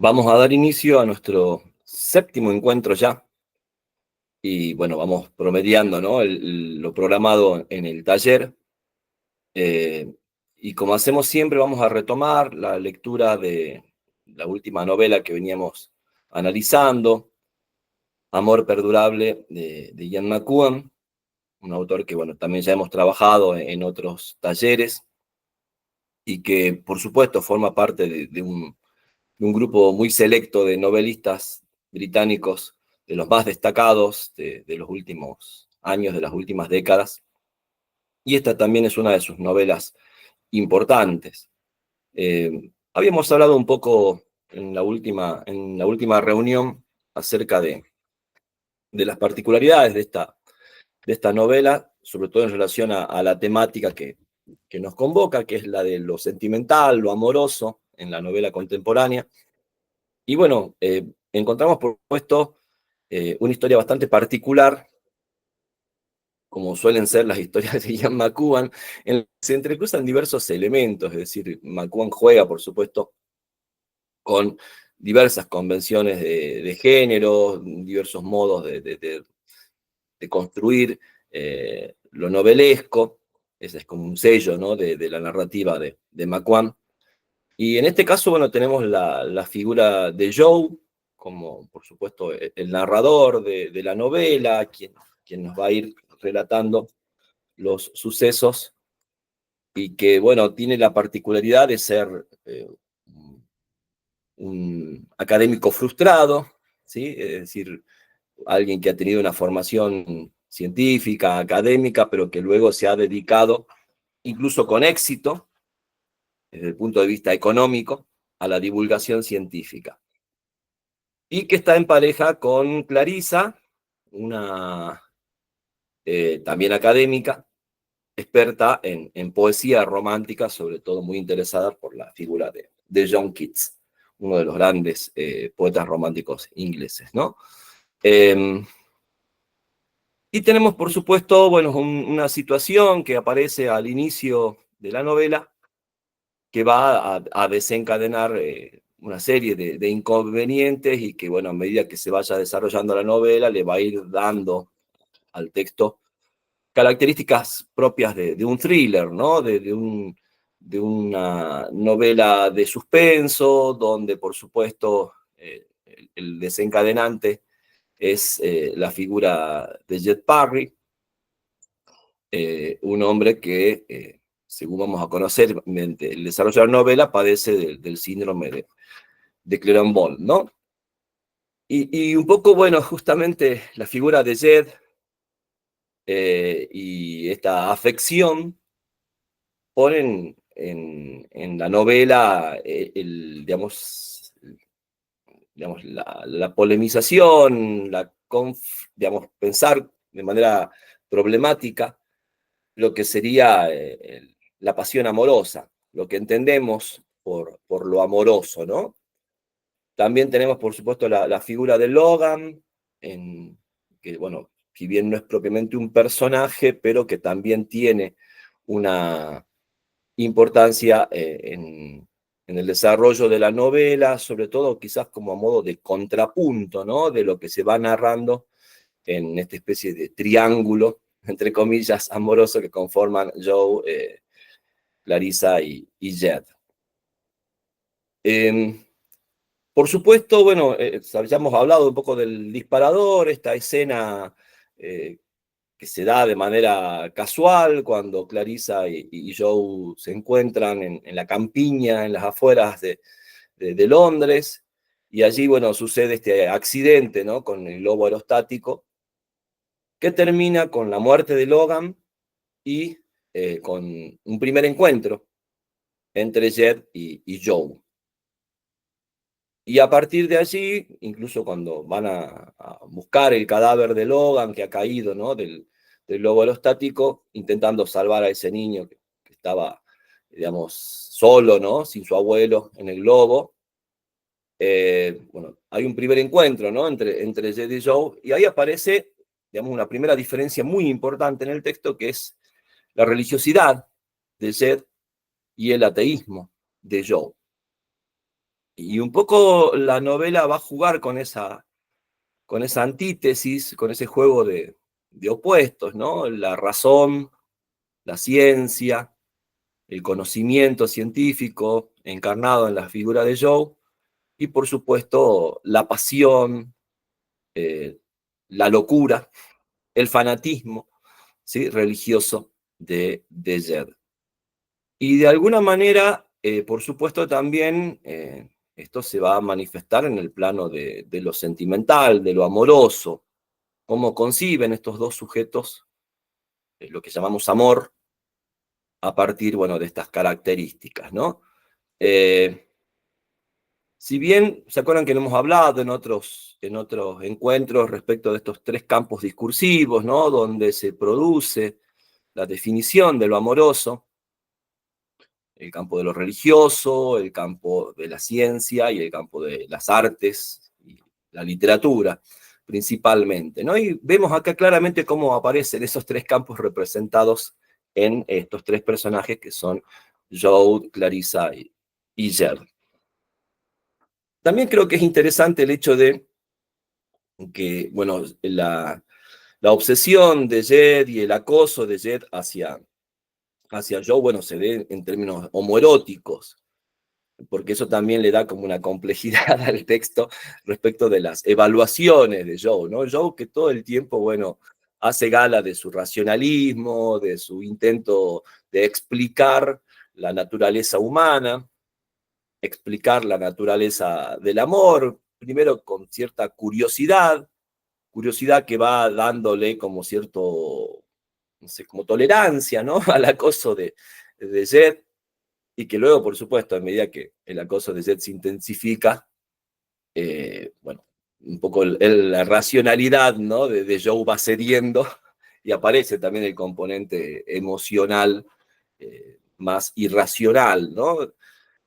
Vamos a dar inicio a nuestro séptimo encuentro ya. Y bueno, vamos promediando, ¿no? Lo programado en el taller. Eh, y como hacemos siempre, vamos a retomar la lectura de la última novela que veníamos analizando, Amor Perdurable, de Ian McEwan, un autor que, bueno, también ya hemos trabajado en otros talleres y que, por supuesto, forma parte de un grupo muy selecto de novelistas británicos, de los más destacados de los últimos años, de las últimas décadas. Y esta también es una de sus novelas importantes. Habíamos hablado un poco en la última reunión acerca de las particularidades de esta novela, sobre todo en relación a la temática que nos convoca, que es la de lo sentimental, lo amoroso en la novela contemporánea. Y bueno, encontramos por supuesto una historia bastante particular, como suelen ser las historias de Ian McEwan, en las que se entrecruzan diversos elementos, es decir, McEwan juega, por supuesto, con diversas convenciones de género, diversos modos de construir lo novelesco. Ese es como un sello, ¿no? de la narrativa de McEwan. Y en este caso, bueno, tenemos la figura de Joe, como por supuesto el narrador de la novela, quien nos va a ir relatando los sucesos y que, bueno, tiene la particularidad de ser un académico frustrado, ¿sí? Es decir, alguien que ha tenido una formación científica, académica, pero que luego se ha dedicado, incluso con éxito, desde el punto de vista económico, a la divulgación científica. Y que está en pareja con Clarisa, una también académica, experta en poesía romántica, sobre todo muy interesada por la figura de John Keats, uno de los grandes poetas románticos ingleses, ¿no? Y tenemos, por supuesto, bueno, una situación que aparece al inicio de la novela, que va a desencadenar una serie de inconvenientes y que, bueno, a medida que se vaya desarrollando la novela, le va a ir dando al texto características propias de un thriller, ¿no? De una novela de suspenso, donde, por supuesto, el desencadenante es la figura de Jed Parry, un hombre que, según vamos a conocer mediante el desarrollo de la novela, padece del síndrome de Cleveland-Bond, ¿no? Y un poco, bueno, justamente la figura de Jed y esta afección ponen en la novela digamos, la polemización, digamos, pensar de manera problemática lo que sería la pasión amorosa, lo que entendemos por lo amoroso, ¿no? También tenemos, por supuesto, la figura de Logan, que, bueno, si bien no es propiamente un personaje, pero que también tiene una importancia en el desarrollo de la novela, sobre todo quizás como a modo de contrapunto, ¿no? De lo que se va narrando en esta especie de triángulo, entre comillas, amoroso que conforman Joe, Clarissa y Jed. Por supuesto, bueno, ya hemos hablado un poco del disparador, esta escena eh, que se da de manera casual cuando Clarissa y Joe se encuentran en la campiña, en las afueras de Londres, y allí, bueno, sucede este accidente, ¿no? Con el globo aerostático, que termina con la muerte de Logan y con un primer encuentro entre Jed y Joe. Y a partir de allí, incluso cuando van a buscar el cadáver de Logan que ha caído, ¿no? del globo aerostático, intentando salvar a ese niño que estaba, digamos, solo, ¿no? Sin su abuelo en el globo. Bueno, hay un primer encuentro, ¿no? Entre Jed y Joe, y ahí aparece, digamos, una primera diferencia muy importante en el texto, que es la religiosidad de Jed y el ateísmo de Joe. Y un poco la novela va a jugar con esa antítesis, con ese juego de opuestos, ¿no? La razón, la ciencia, el conocimiento científico encarnado en la figura de Joe, y por supuesto la pasión, eh, la locura, el fanatismo, ¿sí? Religioso de Jed. Y de alguna manera, por supuesto, también esto se va a manifestar en el plano de lo sentimental, de lo amoroso, cómo conciben estos dos sujetos lo que llamamos amor a partir, bueno, de estas características, ¿no? Si bien, ¿se acuerdan que lo hemos hablado en otros encuentros respecto de estos tres campos discursivos, ¿no? Donde se produce la definición de lo amoroso, el campo de lo religioso, el campo de la ciencia y el campo de las artes y la literatura, principalmente, ¿no? Y vemos acá claramente cómo aparecen esos tres campos representados en estos tres personajes que son Joe, Clarissa y Jed. También creo que es interesante el hecho de que, bueno, la obsesión de Jed y el acoso de Jed hacia Joe, bueno, se ve en términos homoeróticos, porque eso también le da como una complejidad al texto respecto de las evaluaciones de Joe, ¿no? Joe que todo el tiempo, bueno, hace gala de su racionalismo, de su intento de explicar la naturaleza humana, explicar la naturaleza del amor, primero con cierta curiosidad que va dándole como cierto, no sé, como tolerancia, ¿no? Al acoso de Jed, y que luego, por supuesto, a medida que el acoso de Jed se intensifica, bueno, un poco la racionalidad, ¿no? de Joe va cediendo y aparece también el componente emocional más irracional, ¿no?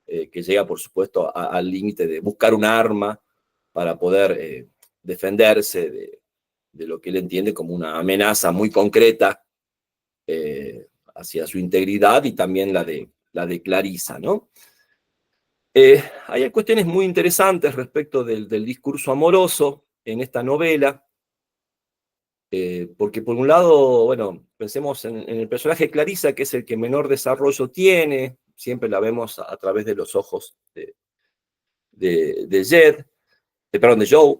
Que llega, por supuesto, al límite de buscar un arma para poder defenderse de lo que él entiende como una amenaza muy concreta hacia su integridad y también la de Clarissa, ¿no? Hay cuestiones muy interesantes respecto del discurso amoroso en esta novela, porque por un lado, bueno, pensemos en el personaje de Clarissa, que es el que menor desarrollo tiene, siempre la vemos a través de los ojos de Jed, perdón, de Joe.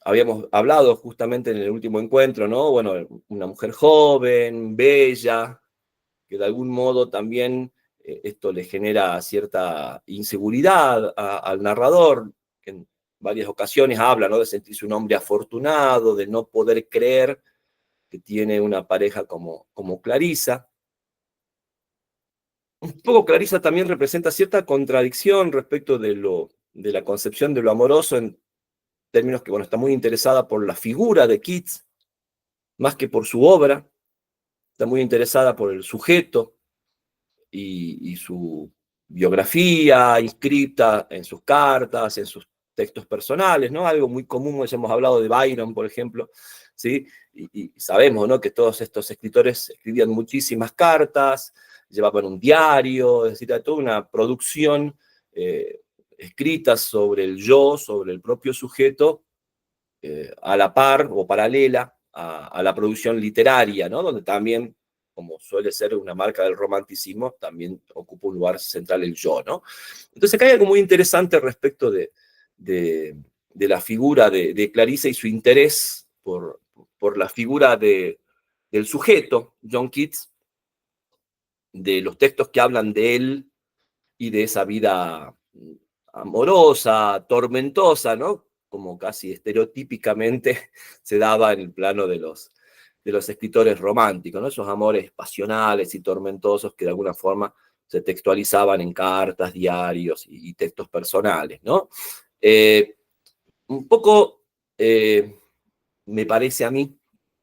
Habíamos hablado justamente en el último encuentro, ¿no? Bueno, una mujer joven, bella, que de algún modo también esto le genera cierta inseguridad al narrador, que en varias ocasiones habla, ¿no? De sentirse un hombre afortunado, de no poder creer que tiene una pareja como Clarissa. Un poco Clarissa también representa cierta contradicción respecto de la concepción de lo amoroso en términos que, bueno, está muy interesada por la figura de Keats, más que por su obra, está muy interesada por el sujeto y su biografía inscrita en sus cartas, en sus textos personales, ¿no? Algo muy común, ya hemos hablado de Byron, por ejemplo, ¿sí? Y sabemos, ¿no? Que todos estos escritores escribían muchísimas cartas, llevaban un diario, es decir, toda una producción escrita sobre el yo, sobre el propio sujeto, a la par o paralela a la producción literaria, ¿no? Donde también, como suele ser una marca del romanticismo, también ocupa un lugar central el yo, ¿no? Entonces acá hay algo muy interesante respecto de la figura de Clarissa y su interés por la figura del sujeto, John Keats, de los textos que hablan de él y de esa vida amorosa, tormentosa, ¿no? Como casi estereotípicamente se daba en el plano de los escritores románticos, ¿no? Esos amores pasionales y tormentosos que de alguna forma se textualizaban en cartas, diarios y textos personales, ¿no? Un poco me parece a mí,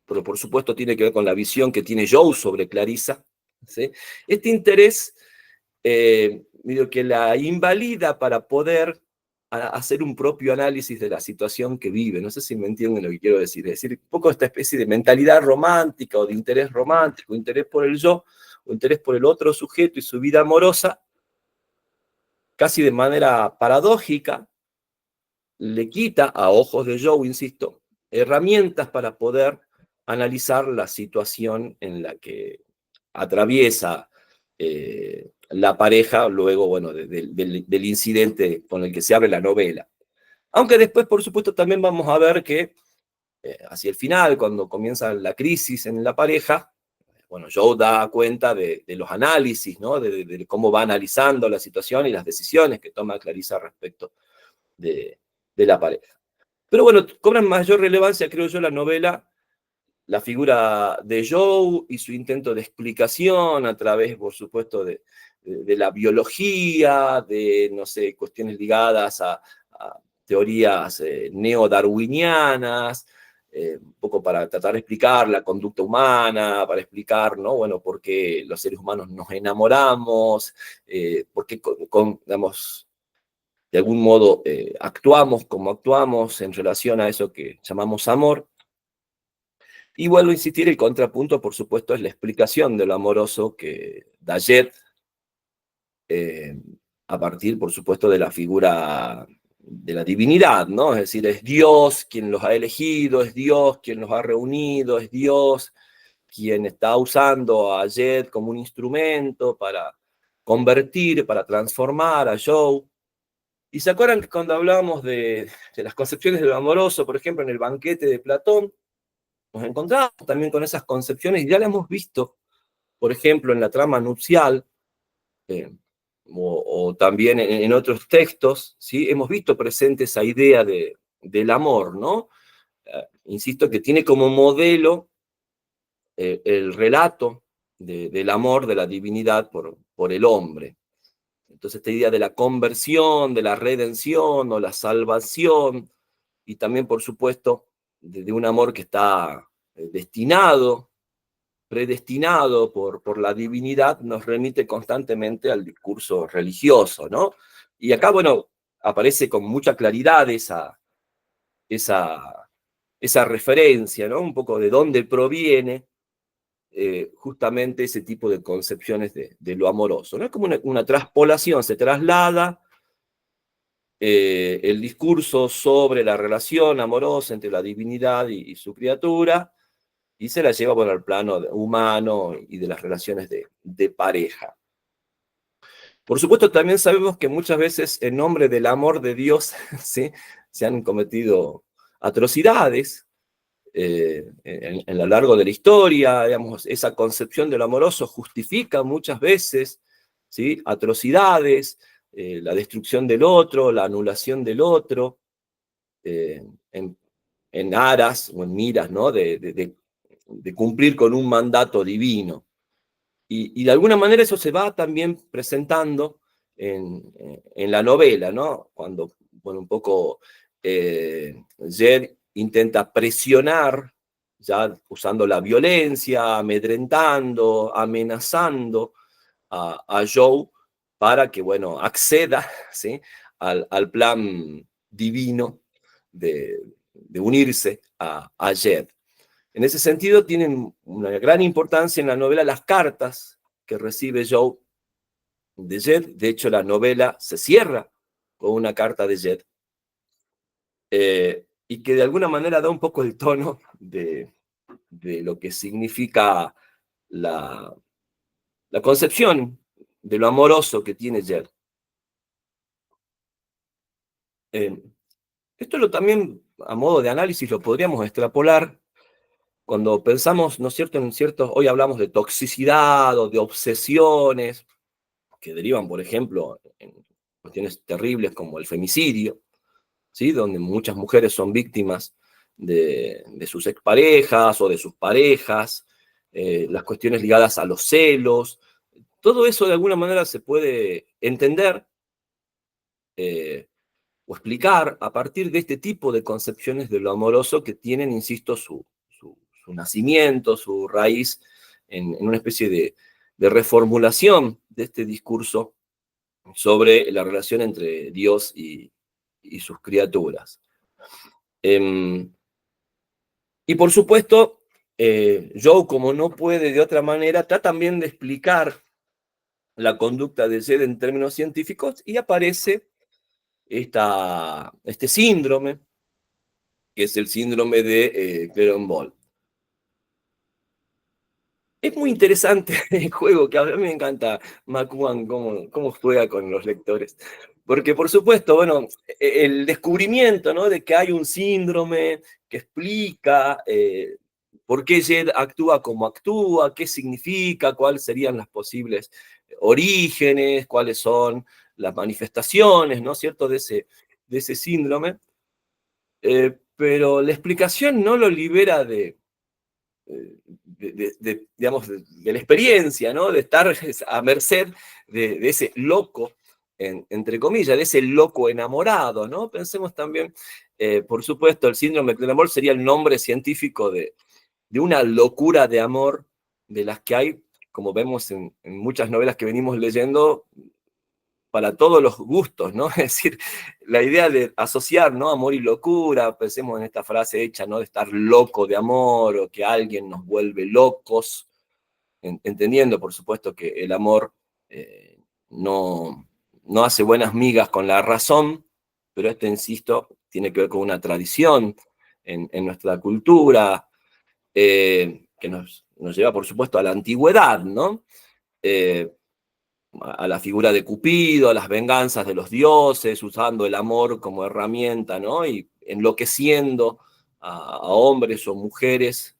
pero por supuesto tiene que ver con la visión que tiene Joe sobre Clarissa, ¿sí? Este interés medio que la invalida para poder hacer un propio análisis de la situación que vive. No sé si me entienden lo que quiero decir. Es decir, un poco esta especie de mentalidad romántica o de interés romántico, interés por el yo, o interés por el otro sujeto y su vida amorosa, casi de manera paradójica, le quita a ojos de Joe, insisto, herramientas para poder analizar la situación en la que atraviesa la pareja luego, bueno, del incidente con el que se abre la novela. Aunque después, por supuesto, también vamos a ver que hacia el final, cuando comienza la crisis en la pareja, bueno, Joe da cuenta de los análisis, ¿no? De cómo va analizando la situación y las decisiones que toma Clarissa respecto de la pareja. Pero bueno, cobran mayor relevancia, creo yo, la novela, la figura de Joe y su intento de explicación a través, por supuesto, de la biología, de, no sé, cuestiones ligadas a teorías neodarwinianas, un poco para tratar de explicar la conducta humana, para explicar, ¿no? Bueno, por qué los seres humanos nos enamoramos, por qué, digamos, de algún modo actuamos como actuamos en relación a eso que llamamos amor. Y vuelvo a insistir, el contrapunto, por supuesto, es la explicación de lo amoroso que Dayet, eh, a partir, por supuesto, de la figura de la divinidad, ¿no? Es decir, es Dios quien los ha elegido, es Dios quien los ha reunido, es Dios quien está usando a Jed como un instrumento para convertir, para transformar a Joe. Y se acuerdan que cuando hablábamos de las concepciones de lo amoroso, por ejemplo, en el banquete de Platón, nos encontramos también con esas concepciones y ya las hemos visto, por ejemplo, en la trama nupcial, eh, o también en otros textos, ¿sí? Hemos visto presente esa idea del amor, ¿no? Insisto que tiene como modelo el relato del amor de la divinidad por el hombre. Entonces, esta idea de la conversión, de la redención o la salvación, y también, por supuesto, de un amor que está destinado, predestinado por la divinidad, nos remite constantemente al discurso religioso, ¿no? Y acá, bueno, aparece con mucha claridad esa, esa referencia, ¿no? Un poco de dónde proviene justamente ese tipo de concepciones de lo amoroso, ¿no? Es como una traspolación, se traslada el discurso sobre la relación amorosa entre la divinidad y su criatura, y se la lleva, bueno, al plano humano y de las relaciones de pareja. Por supuesto, también sabemos que muchas veces en nombre del amor de Dios, ¿sí? Se han cometido atrocidades en lo largo de la historia, digamos, esa concepción del amoroso justifica muchas veces, ¿sí? Atrocidades, la destrucción del otro, la anulación del otro, eh, en, en aras o en miras, ¿no? De cumplir con un mandato divino. Y de alguna manera eso se va también presentando en la novela, ¿no? Cuando, bueno, un poco Jed intenta presionar, ya usando la violencia, amedrentando, amenazando a Joe para que, bueno, acceda, ¿sí? al plan divino de unirse a Jed. En ese sentido, tienen una gran importancia en la novela las cartas que recibe Joe de Jed. De hecho, la novela se cierra con una carta de Jed, y que de alguna manera da un poco el tono de lo que significa la, la concepción de lo amoroso que tiene Jed. Eh, Esto también, a modo de análisis, lo podríamos extrapolar cuando pensamos, ¿no es cierto?, en ciertos, hoy hablamos de toxicidad o de obsesiones, que derivan, por ejemplo, en cuestiones terribles como el femicidio, ¿sí? Donde muchas mujeres son víctimas de sus exparejas o de sus parejas, las cuestiones ligadas a los celos, todo eso de alguna manera se puede entender o explicar a partir de este tipo de concepciones de lo amoroso que tienen, insisto, su nacimiento, su raíz en una especie de reformulación de este discurso sobre la relación entre Dios y sus criaturas. Y por supuesto, Joe, como no puede de otra manera, trata también de explicar la conducta de Jed en términos científicos y aparece este síndrome, que es el síndrome de Cleveland-Ball. Es muy interesante el juego, que a mí me encanta McCuan cómo juega con los lectores. Porque, por supuesto, bueno, el descubrimiento, ¿no?, de que hay un síndrome que explica por qué Jed actúa como actúa, qué significa, cuáles serían los posibles orígenes, cuáles son las manifestaciones, ¿no es cierto?, de ese síndrome. Pero la explicación no lo libera digamos, de la experiencia, ¿no?, de estar a merced de ese loco, entre comillas, de ese loco enamorado, ¿no? Pensemos también, por supuesto, el síndrome de Cleveland-Ball sería el nombre científico de una locura de amor de las que hay, como vemos en muchas novelas que venimos leyendo, para todos los gustos, ¿no? Es decir, la idea de asociar, ¿no?, amor y locura, pensemos en esta frase hecha, ¿no?, de estar loco de amor, o que alguien nos vuelve locos, entendiendo, por supuesto, que el amor no hace buenas migas con la razón, pero insisto, tiene que ver con una tradición en nuestra cultura, que nos lleva, por supuesto, a la antigüedad, ¿no? A la figura de Cupido, a las venganzas de los dioses, usando el amor como herramienta, ¿no? Y enloqueciendo a hombres o mujeres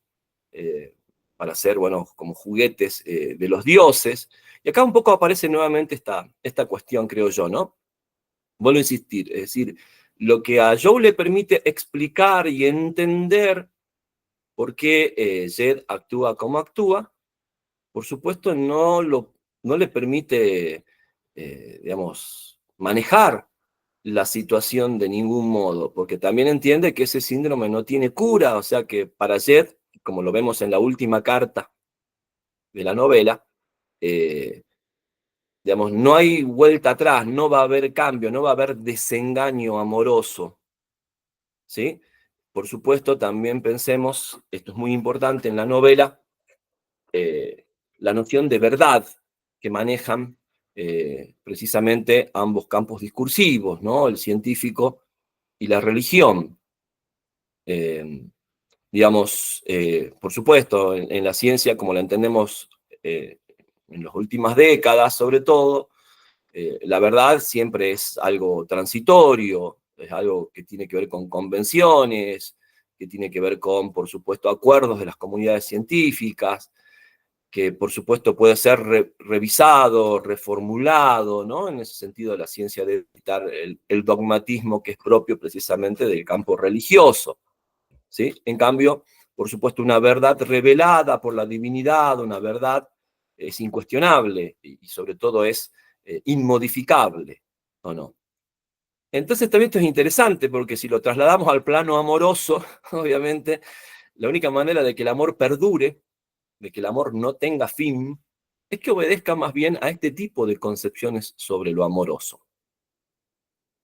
eh, para ser, bueno, como juguetes de los dioses. Y acá un poco aparece nuevamente esta cuestión, creo yo, ¿no? Vuelvo a insistir, es decir, lo que a Joe le permite explicar y entender por qué Jed actúa como actúa, por supuesto, no le permite, digamos, manejar la situación de ningún modo, porque también entiende que ese síndrome no tiene cura, o sea que para Jed, como lo vemos en la última carta de la novela, eh, digamos, no hay vuelta atrás, no va a haber cambio, no va a haber desengaño amoroso, ¿sí? Por supuesto, también pensemos, esto es muy importante en la novela, la noción de verdad que manejan precisamente ambos campos discursivos, ¿no?, el científico y la religión. Digamos, por supuesto, en la ciencia, como la entendemos en las últimas décadas, sobre todo, la verdad siempre es algo transitorio, es algo que tiene que ver con convenciones, que tiene que ver con, por supuesto, acuerdos de las comunidades científicas, que por supuesto puede ser revisado, reformulado, ¿no? En ese sentido, la ciencia debe evitar el dogmatismo que es propio precisamente del campo religioso, ¿sí? En cambio, por supuesto, una verdad revelada por la divinidad, una verdad es incuestionable y sobre todo es inmodificable, ¿o no? Entonces también esto es interesante porque si lo trasladamos al plano amoroso, obviamente, la única manera de que el amor perdure, de que el amor no tenga fin, es que obedezca más bien a este tipo de concepciones sobre lo amoroso,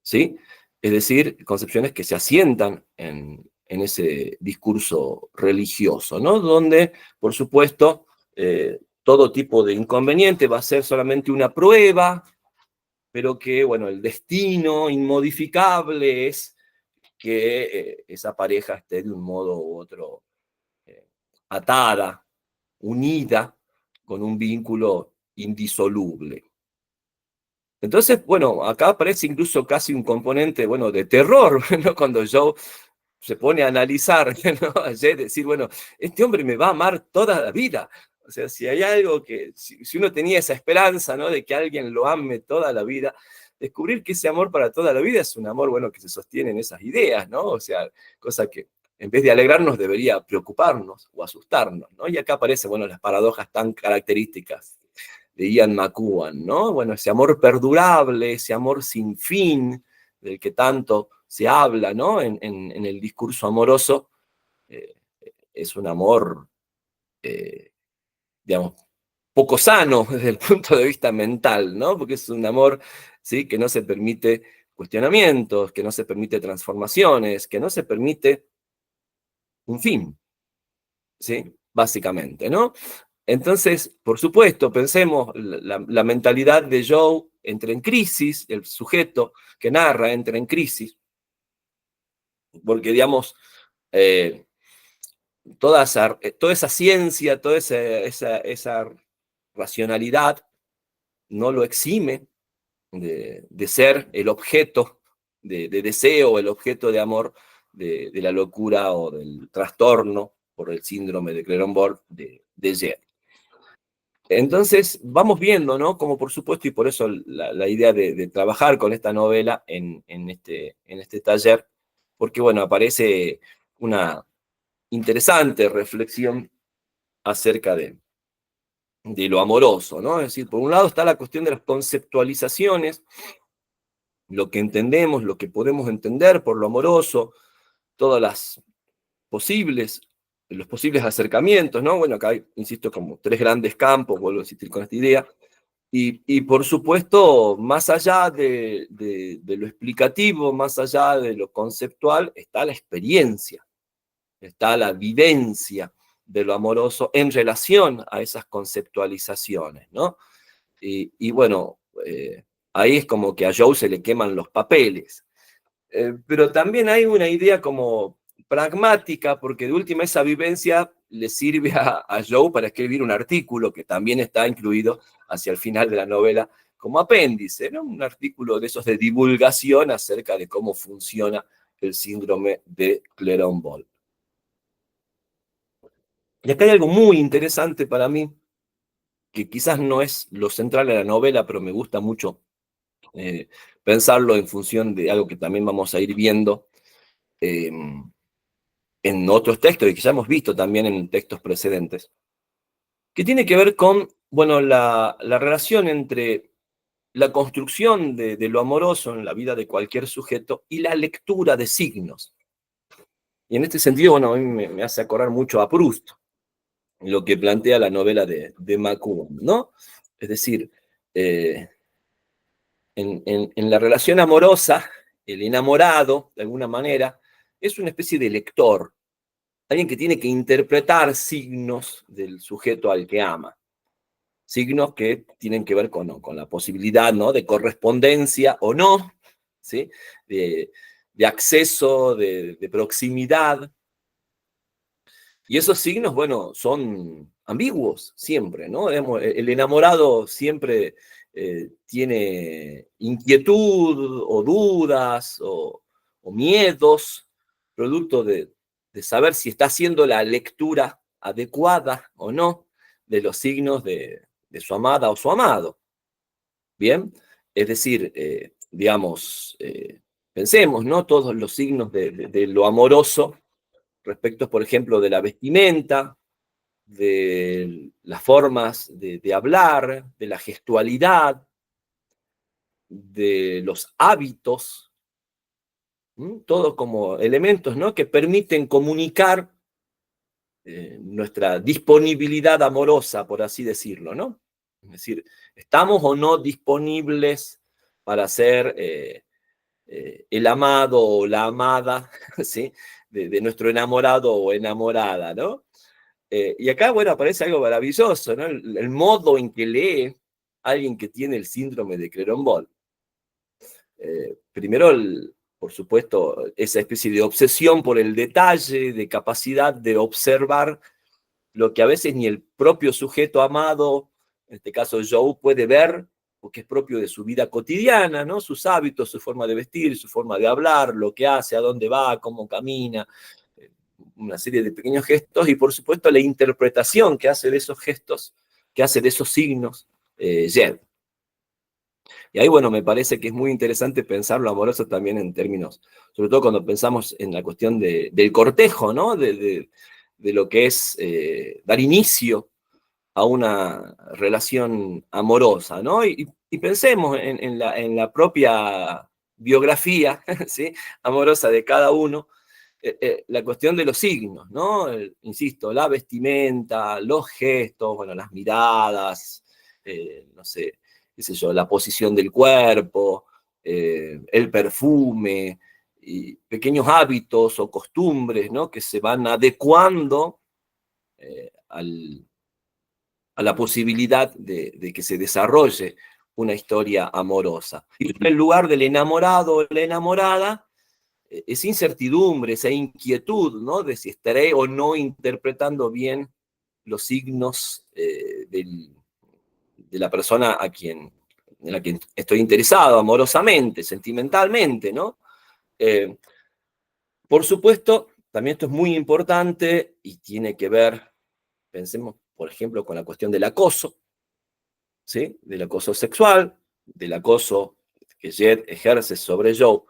¿sí? Es decir, concepciones que se asientan en ese discurso religioso, ¿no? Donde, por supuesto, todo tipo de inconveniente va a ser solamente una prueba, pero que, bueno, el destino inmodificable es que esa pareja esté de un modo u otro eh, atada, unida, con un vínculo indisoluble. Entonces, bueno, acá aparece incluso casi un componente, bueno, de terror, ¿no? Cuando Joe se pone a analizar, ¿no? Ayer decir, bueno, este hombre me va a amar toda la vida. O sea, si hay algo que, si uno tenía esa esperanza, ¿no?, de que alguien lo ame toda la vida, descubrir que ese amor para toda la vida es un amor, bueno, que se sostiene en esas ideas, ¿no? O sea, cosa que en vez de alegrarnos debería preocuparnos o asustarnos, ¿no? Y acá aparecen, bueno, las paradojas tan características de Ian McEwan, ¿no? Bueno, ese amor perdurable, ese amor sin fin, del que tanto se habla, ¿no?, en el discurso amoroso, eh, es un amor, eh, digamos, poco sano desde el punto de vista mental, ¿no? Porque es un amor, ¿sí?, que no se permite cuestionamientos, que no se permite transformaciones, que no se permite un fin, ¿sí? Básicamente, ¿no? Entonces, por supuesto, pensemos, la mentalidad de Joe entra en crisis, el sujeto que narra entra en crisis, porque, digamos, eh, toda esa ciencia, toda esa racionalidad no lo exime de ser el objeto de deseo, el objeto de amor de la locura o del trastorno por el síndrome de Cleron-Ball de Jed. Entonces, vamos viendo, ¿no? Como por supuesto, y por eso la idea de trabajar con esta novela en este taller, porque, bueno, aparece una interesante reflexión acerca de lo amoroso, ¿no? Es decir, por un lado está la cuestión de las conceptualizaciones, lo que entendemos, lo que podemos entender por lo amoroso, todas los posibles acercamientos, ¿no? Bueno, acá hay, insisto, como tres grandes campos, vuelvo a insistir con esta idea, y por supuesto, más allá de lo explicativo, más allá de lo conceptual, está la experiencia, está la vivencia de lo amoroso en relación a esas conceptualizaciones, ¿no? Y bueno, ahí es como que a Joe se le queman los papeles. Pero también hay una idea como pragmática, porque de última esa vivencia le sirve a Joe para escribir un artículo que también está incluido hacia el final de la novela como apéndice, ¿no? Un artículo de esos de divulgación acerca de cómo funciona el síndrome de Cleron-Ball. Y acá hay algo muy interesante para mí, que quizás no es lo central de la novela, pero me gusta mucho pensarlo en función de algo que también vamos a ir viendo en otros textos y que ya hemos visto también en textos precedentes, que tiene que ver con, bueno, la relación entre la construcción de lo amoroso en la vida de cualquier sujeto y la lectura de signos. Y en este sentido, bueno, a mí me hace acordar mucho a Proust, lo que plantea la novela de Maucune, ¿no? Es decir, en la relación amorosa, el enamorado, de alguna manera, es una especie de lector, alguien que tiene que interpretar signos del sujeto al que ama, signos que tienen que ver con la posibilidad, ¿no?, de correspondencia o no, ¿sí?, de acceso, de proximidad. Y esos signos, bueno, son ambiguos siempre, ¿no? El enamorado siempre tiene inquietud o dudas o miedos, producto de saber si está haciendo la lectura adecuada o no de los signos de su amada o su amado. ¿Bien? Es decir, digamos, pensemos, ¿no? Todos los signos de lo amoroso respecto, por ejemplo, de la vestimenta, de las formas de hablar, de la gestualidad, de los hábitos, todos como elementos, ¿no?, que permiten comunicar nuestra disponibilidad amorosa, por así decirlo, ¿no? Es decir, ¿estamos o no disponibles para ser el amado o la amada, ¿sí?, de nuestro enamorado o enamorada, ¿no? Y acá, bueno, aparece algo maravilloso, ¿no? El modo en que lee alguien que tiene el síndrome de Cleron-Ball. Primero, por supuesto, esa especie de obsesión por el detalle, de capacidad de observar lo que a veces ni el propio sujeto amado, en este caso Joe, puede ver, porque es propio de su vida cotidiana, ¿no? Sus hábitos, su forma de vestir, su forma de hablar, lo que hace, a dónde va, cómo camina, una serie de pequeños gestos, y por supuesto la interpretación que hace de esos gestos, que hace de esos signos, Jed. Y ahí, bueno, me parece que es muy interesante pensar lo amoroso también en términos, sobre todo cuando pensamos en la cuestión del cortejo, ¿no? De lo que es dar inicio a una relación amorosa, ¿no? Y pensemos en la propia biografía, ¿sí?, amorosa de cada uno, la cuestión de los signos, ¿no? Insisto, la vestimenta, los gestos, bueno, las miradas, no sé, qué sé yo, la posición del cuerpo, el perfume, y pequeños hábitos o costumbres, ¿no?, que se van adecuando al, a la posibilidad de que se desarrolle una historia amorosa. Y en el lugar del enamorado o la enamorada, esa incertidumbre, esa inquietud, ¿no? De si estaré o no interpretando bien los signos de la persona en la que estoy interesado amorosamente, sentimentalmente, ¿no? Por supuesto, también esto es muy importante y tiene que ver, pensemos, por ejemplo, con la cuestión del acoso, ¿sí? Del acoso sexual, del acoso que Jed ejerce sobre Joe.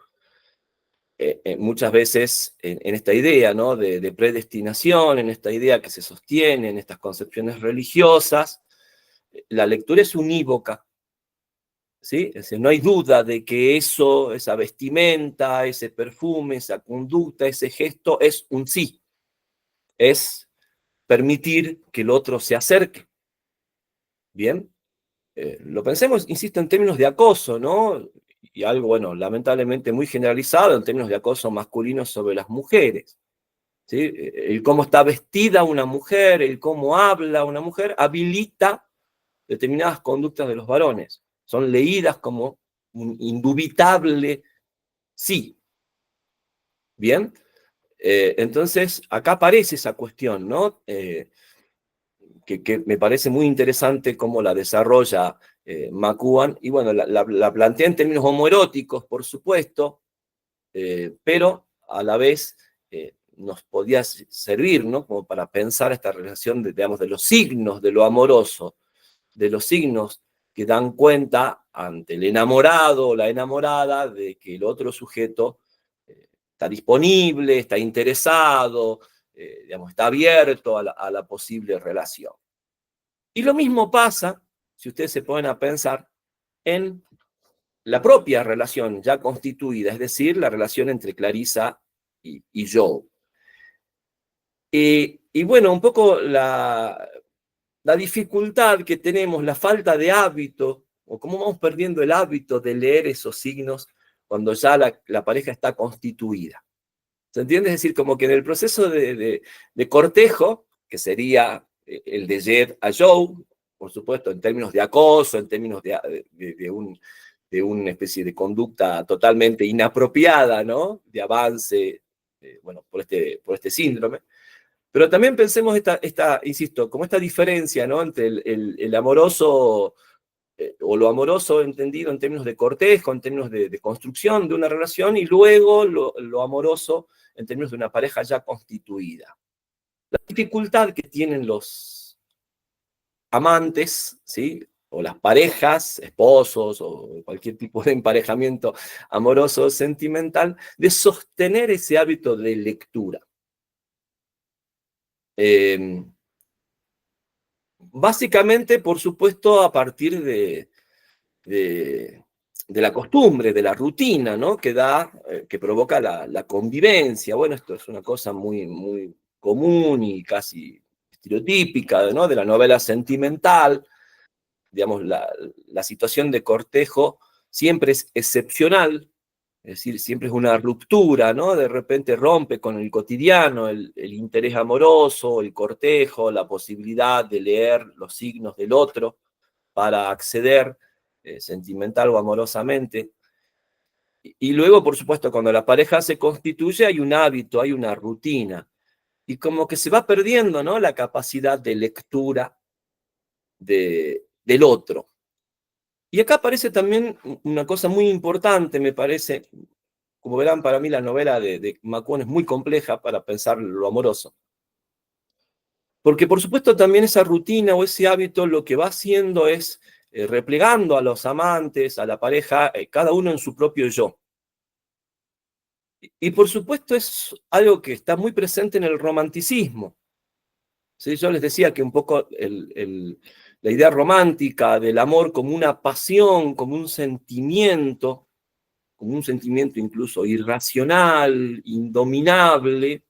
Muchas veces en esta idea, ¿no? de predestinación, en esta idea que se sostiene, en estas concepciones religiosas, la lectura es unívoca, ¿sí? Es decir, no hay duda de que eso, esa vestimenta, ese perfume, esa conducta, ese gesto, es un sí. Es permitir que el otro se acerque. Bien, lo pensemos, insisto, en términos de acoso, ¿no? Y algo, bueno, lamentablemente muy generalizado en términos de acoso masculino sobre las mujeres. ¿Sí? El cómo está vestida una mujer, el cómo habla una mujer, habilita determinadas conductas de los varones. Son leídas como un indubitable sí. Bien, entonces acá aparece esa cuestión, ¿no? Que me parece muy interesante cómo la desarrolla McEwan, y bueno, la plantea en términos homoeróticos, por supuesto, pero a la vez nos podía servir, ¿no? Como para pensar esta relación, digamos, de los signos de lo amoroso, de los signos que dan cuenta ante el enamorado o la enamorada de que el otro sujeto está disponible, está interesado, digamos, está abierto a la posible relación. Y lo mismo pasa, si ustedes se ponen a pensar, en la propia relación ya constituida, es decir, la relación entre Clarissa y Joe. Y bueno, un poco la dificultad que tenemos, la falta de hábito, o cómo vamos perdiendo el hábito de leer esos signos cuando ya la pareja está constituida. ¿Se entiende? Es decir, como que en el proceso de cortejo, que sería el de Jed a Joe, por supuesto, en términos de acoso, en términos de una especie de conducta totalmente inapropiada, ¿no? De avance, bueno, por este síndrome. Pero también pensemos insisto, como esta diferencia, ¿no? Entre el amoroso, o lo amoroso entendido en términos de cortejo, en términos de construcción de una relación, y luego lo amoroso en términos de una pareja ya constituida. La dificultad que tienen los amantes, ¿sí? O las parejas, esposos, o cualquier tipo de emparejamiento amoroso, sentimental, de sostener ese hábito de lectura. Básicamente, por supuesto, a partir de la costumbre, de la rutina, ¿no? Que provoca la convivencia. Bueno, esto es una cosa muy, muy común y casi estereotípica, ¿no? De la novela sentimental. Digamos, la situación de cortejo siempre es excepcional, es decir, siempre es una ruptura, ¿no? De repente rompe con el cotidiano, el interés amoroso, el cortejo, la posibilidad de leer los signos del otro para acceder sentimental o amorosamente. Y luego, por supuesto, cuando la pareja se constituye, hay un hábito, hay una rutina. Y como que se va perdiendo, ¿no? La capacidad de lectura del otro. Y acá aparece también una cosa muy importante, me parece. Como verán, para mí la novela de McEwan es muy compleja para pensar lo amoroso. Porque por supuesto también esa rutina o ese hábito lo que va haciendo es replegando a los amantes, a la pareja, cada uno en su propio yo. Y por supuesto es algo que está muy presente en el romanticismo. ¿Sí? Yo les decía que un poco la idea romántica del amor como una pasión, como un sentimiento incluso irracional, indominable,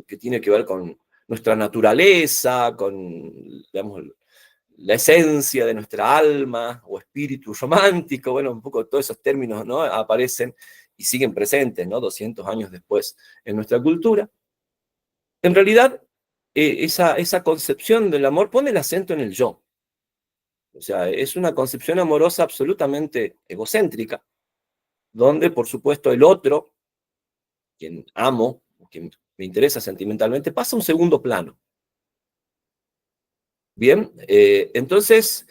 que tiene que ver con nuestra naturaleza, con, digamos, la esencia de nuestra alma o espíritu romántico. Bueno, un poco todos esos términos, ¿no? Aparecen y siguen presentes, ¿no? 200 años después en nuestra cultura. En realidad, esa concepción del amor pone el acento en el yo. O sea, es una concepción amorosa absolutamente egocéntrica, donde, por supuesto, el otro, quien amo, quien me interesa sentimentalmente, pasa a un segundo plano. Bien, entonces,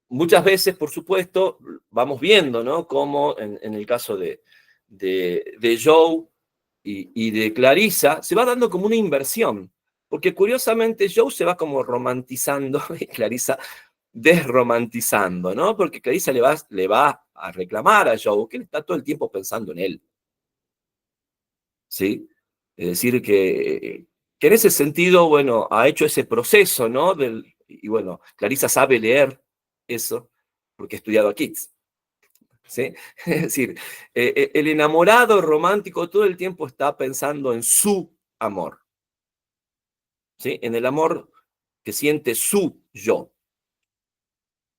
muchas veces, por supuesto, vamos viendo, ¿no? Cómo en el caso de Joe y de Clarissa, se va dando como una inversión, porque curiosamente Joe se va como romantizando y Clarissa desromantizando, ¿no? Porque Clarissa le va a reclamar a Joe que él está todo el tiempo pensando en él, ¿sí? Es decir, que en ese sentido, bueno, ha hecho ese proceso, ¿no? Y bueno, Clarissa sabe leer eso porque ha estudiado a Keats, ¿sí? Es decir, el enamorado romántico todo el tiempo está pensando en su amor, ¿sí? En el amor que siente su yo,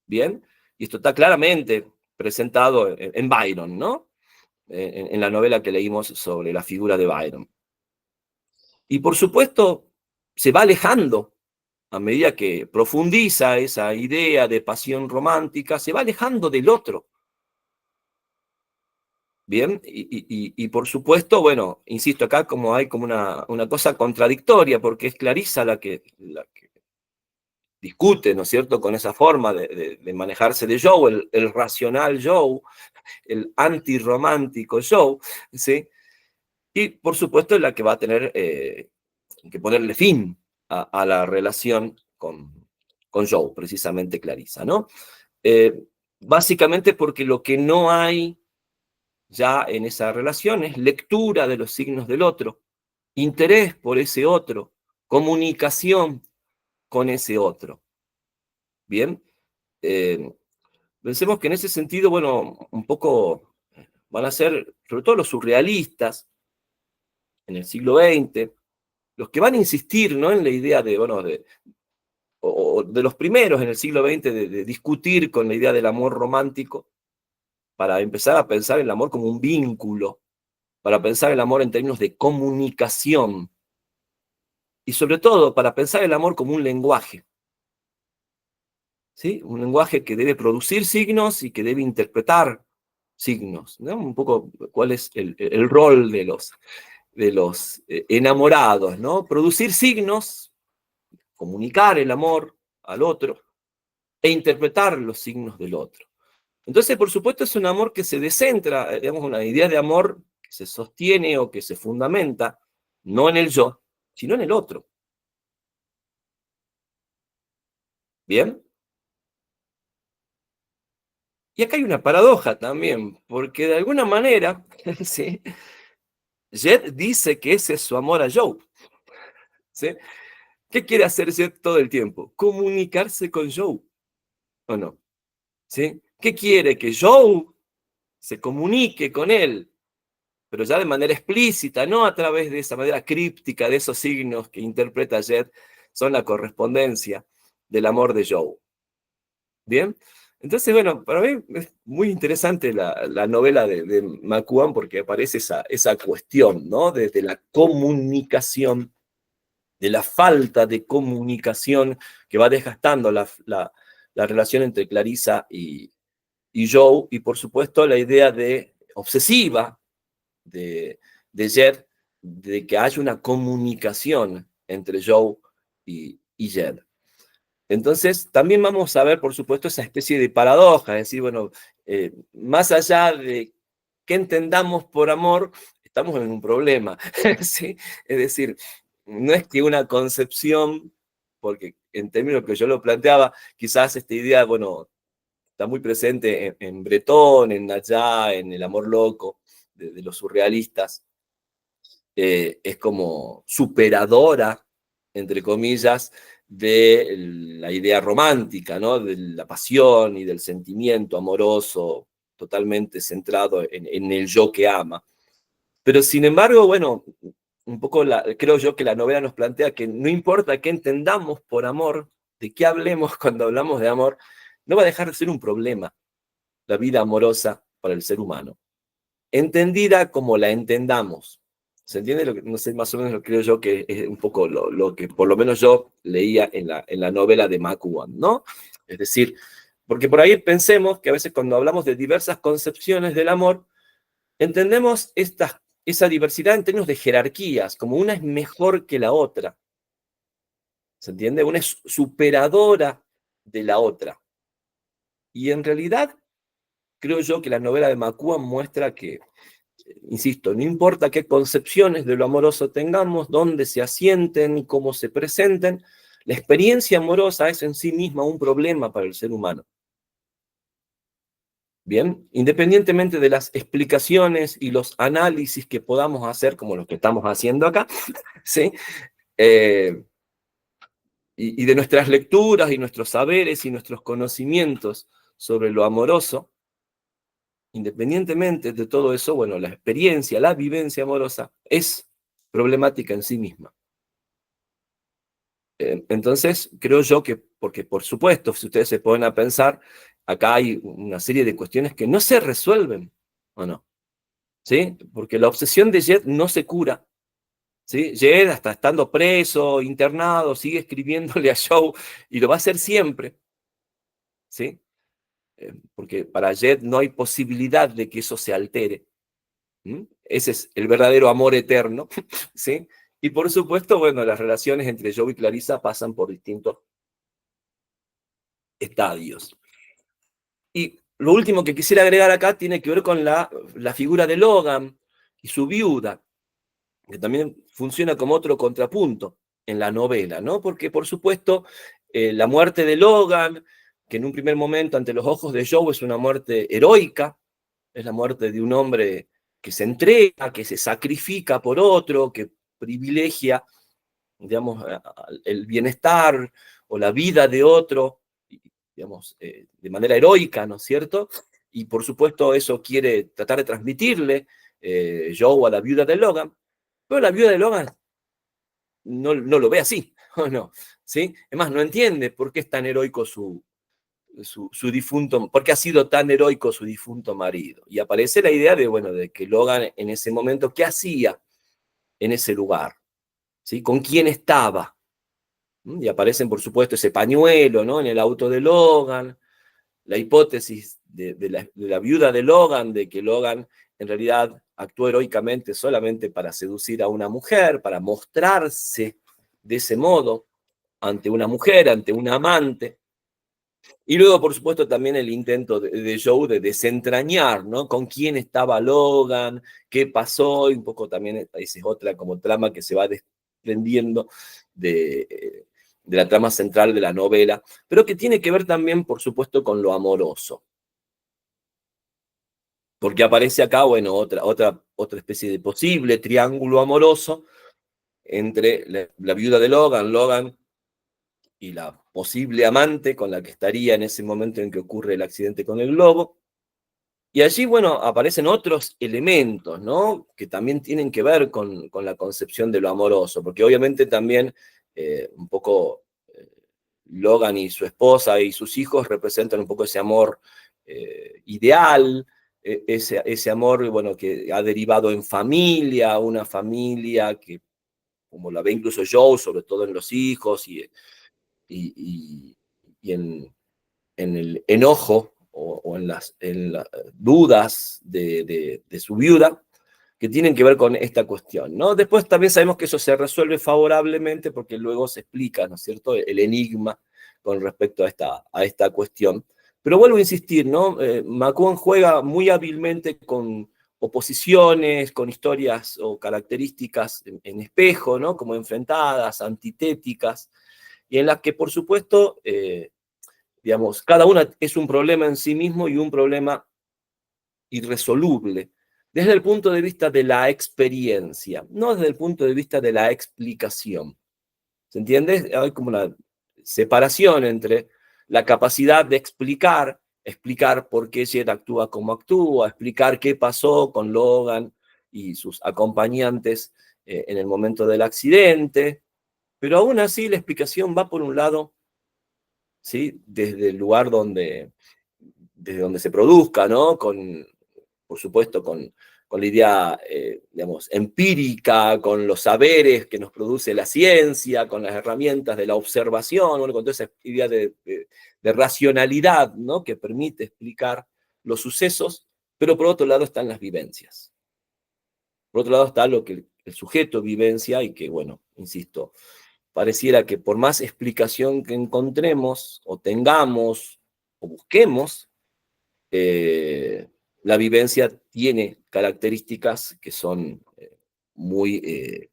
¿bien? Y esto está claramente presentado en Byron, ¿no? En la novela que leímos sobre la figura de Byron. Y por supuesto, se va alejando a medida que profundiza esa idea de pasión romántica, se va alejando del otro. Bien, y por supuesto, bueno, insisto acá como hay como una cosa contradictoria, porque es Clarissa la que discute, ¿no es cierto?, con esa forma de manejarse de Joe, el racional Joe, el antirromántico Joe, ¿sí? Y por supuesto es la que va a tener que ponerle fin a la relación con Joe, precisamente Clarissa, ¿no? Eh, Básicamente porque lo que no hay ya en esa relación es lectura de los signos del otro, interés por ese otro, comunicación con ese otro. Bien, eh, pensemos que en ese sentido, bueno, un poco van a ser, sobre todo los surrealistas en el siglo XX, los que van a insistir, ¿no?, en la idea de, bueno, o de los primeros en el siglo XX de discutir con la idea del amor romántico, para empezar a pensar el amor como un vínculo, para pensar el amor en términos de comunicación, y sobre todo para pensar el amor como un lenguaje, ¿sí? Un lenguaje que debe producir signos y que debe interpretar signos, ¿no? Un poco cuál es el rol de los enamorados, ¿no? Producir signos, comunicar el amor al otro e interpretar los signos del otro. Entonces, por supuesto, es un amor que se descentra, digamos, una idea de amor que se sostiene o que se fundamenta no en el yo, sino en el otro. ¿Bien? Y acá hay una paradoja también, porque de alguna manera, ¿sí?, Jed dice que ese es su amor a Joe, ¿sí? ¿Qué quiere hacer Jed todo el tiempo? Comunicarse con Joe, ¿o no? ¿Sí? ¿Qué quiere? Que Joe se comunique con él, pero ya de manera explícita, no a través de esa manera críptica, de esos signos que interpreta Jed, son la correspondencia del amor de Joe. ¿Bien? Entonces, bueno, para mí es muy interesante la novela de McEwan porque aparece esa cuestión, ¿no? De la comunicación, de la falta de comunicación que va desgastando la relación entre Clarissa y Joe, y por supuesto la idea obsesiva de, de Jed, de que haya una comunicación entre Joe y Jed. Entonces, también vamos a ver, por supuesto, esa especie de paradoja, es decir, bueno, más allá de que entendamos por amor, estamos en un problema, ¿sí? Es decir, no es que una concepción, porque en términos que yo lo planteaba, quizás esta idea, bueno, está muy presente en Breton, en Nayá, en El amor loco, de los surrealistas, es como superadora, entre comillas, de la idea romántica, ¿no? De la pasión y del sentimiento amoroso totalmente centrado en el yo que ama. Pero sin embargo, bueno, un poco creo yo que la novela nos plantea que no importa qué entendamos por amor, de qué hablemos cuando hablamos de amor, no va a dejar de ser un problema la vida amorosa para el ser humano. Entendida como la entendamos, ¿Se entiende? No sé, más o menos lo creo yo que es un poco lo que por lo menos yo leía en la novela de McEwan, ¿no? Es decir, porque por ahí pensemos que a veces cuando hablamos de diversas concepciones del amor, entendemos esa diversidad en términos de jerarquías, como una es mejor que la otra. ¿Se entiende? Una es superadora de la otra. Y en realidad, creo yo que la novela de McEwan muestra que, insisto, no importa qué concepciones de lo amoroso tengamos, dónde se asienten y cómo se presenten, la experiencia amorosa es en sí misma un problema para el ser humano. Bien, independientemente de las explicaciones y los análisis que podamos hacer, como los que estamos haciendo acá, ¿sí? Eh, y de nuestras lecturas y nuestros saberes y nuestros conocimientos sobre lo amoroso, independientemente de todo eso, bueno, la experiencia, la vivencia amorosa es problemática en sí misma. Entonces, creo yo que, porque por supuesto, si ustedes se ponen a pensar, acá hay una serie de cuestiones que no se resuelven, ¿o no? ¿Sí? Porque la obsesión de Jet no se cura, ¿sí? Jet, hasta estando preso, internado, sigue escribiéndole a Joe y lo va a hacer siempre, ¿sí? Porque para Jet no hay posibilidad de que eso se altere. Ese es el verdadero amor eterno, ¿sí? Y por supuesto, bueno, las relaciones entre Joe y Clarissa pasan por distintos estadios. Y lo último que quisiera agregar acá tiene que ver con la figura de Logan y su viuda, que también funciona como otro contrapunto en la novela, ¿no? Porque, por supuesto, la muerte de Logan, que en un primer momento ante los ojos de Joe es una muerte heroica, es la muerte de un hombre que se entrega, que se sacrifica por otro, que privilegia, digamos, el bienestar o la vida de otro, digamos, de manera heroica, ¿no es cierto? Y por supuesto eso quiere tratar de transmitirle Joe a la viuda de Logan, pero la viuda de Logan no lo ve así, ¿o no? ¿Sí? Es más, no entiende por qué es tan heroico su difunto, por qué ha sido tan heroico su difunto marido. Y aparece la idea de, bueno, de que Logan en ese momento, ¿qué hacía en ese lugar? ¿Sí? ¿Con quién estaba? Y aparecen, por supuesto, ese pañuelo, ¿no? En el auto de Logan, la hipótesis de la viuda de Logan, de que Logan en realidad actuó heroicamente solamente para seducir a una mujer, para mostrarse de ese modo ante una mujer, ante una amante. Y luego, por supuesto, también el intento de Joe de desentrañar, ¿no? Con quién estaba Logan, qué pasó, y un poco también esa es otra como trama que se va desprendiendo de la trama central de la novela, pero que tiene que ver también, por supuesto, con lo amoroso. Porque aparece acá, bueno, otra especie de posible triángulo amoroso entre la viuda de Logan, Logan y la posible amante con la que estaría en ese momento en que ocurre el accidente con el globo. Y allí, bueno, aparecen otros elementos, ¿no? Que también tienen que ver con la concepción de lo amoroso, porque obviamente también un poco Logan y su esposa y sus hijos representan un poco ese amor ideal, ese amor, bueno, que ha derivado en familia, una familia que, como la ve incluso Joe, sobre todo en los hijos y en el enojo o en las dudas de su viuda, que tienen que ver con esta cuestión, ¿no? Después también sabemos que eso se resuelve favorablemente porque luego se explica, ¿no es cierto?, el enigma con respecto a esta cuestión. Pero vuelvo a insistir, ¿no? McEwan juega muy hábilmente con oposiciones, con historias o características en espejo, ¿no? Como enfrentadas, antitéticas, y en las que, por supuesto, digamos, cada una es un problema en sí mismo y un problema irresoluble, desde el punto de vista de la experiencia, no desde el punto de vista de la explicación. ¿Se entiende? Hay como una separación entre la capacidad de explicar por qué Jet actúa como actúa, explicar qué pasó con Logan y sus acompañantes en el momento del accidente, pero aún así la explicación va por un lado, ¿sí? Desde el lugar desde donde se produzca, ¿no? Por supuesto, con la idea, digamos, empírica, con los saberes que nos produce la ciencia, con las herramientas de la observación, bueno, con toda esa idea de racionalidad, ¿no? Que permite explicar los sucesos, pero por otro lado están las vivencias. Por otro lado está lo que el sujeto vivencia y que, bueno, insisto, pareciera que por más explicación que encontremos o tengamos o busquemos, la vivencia tiene características que son muy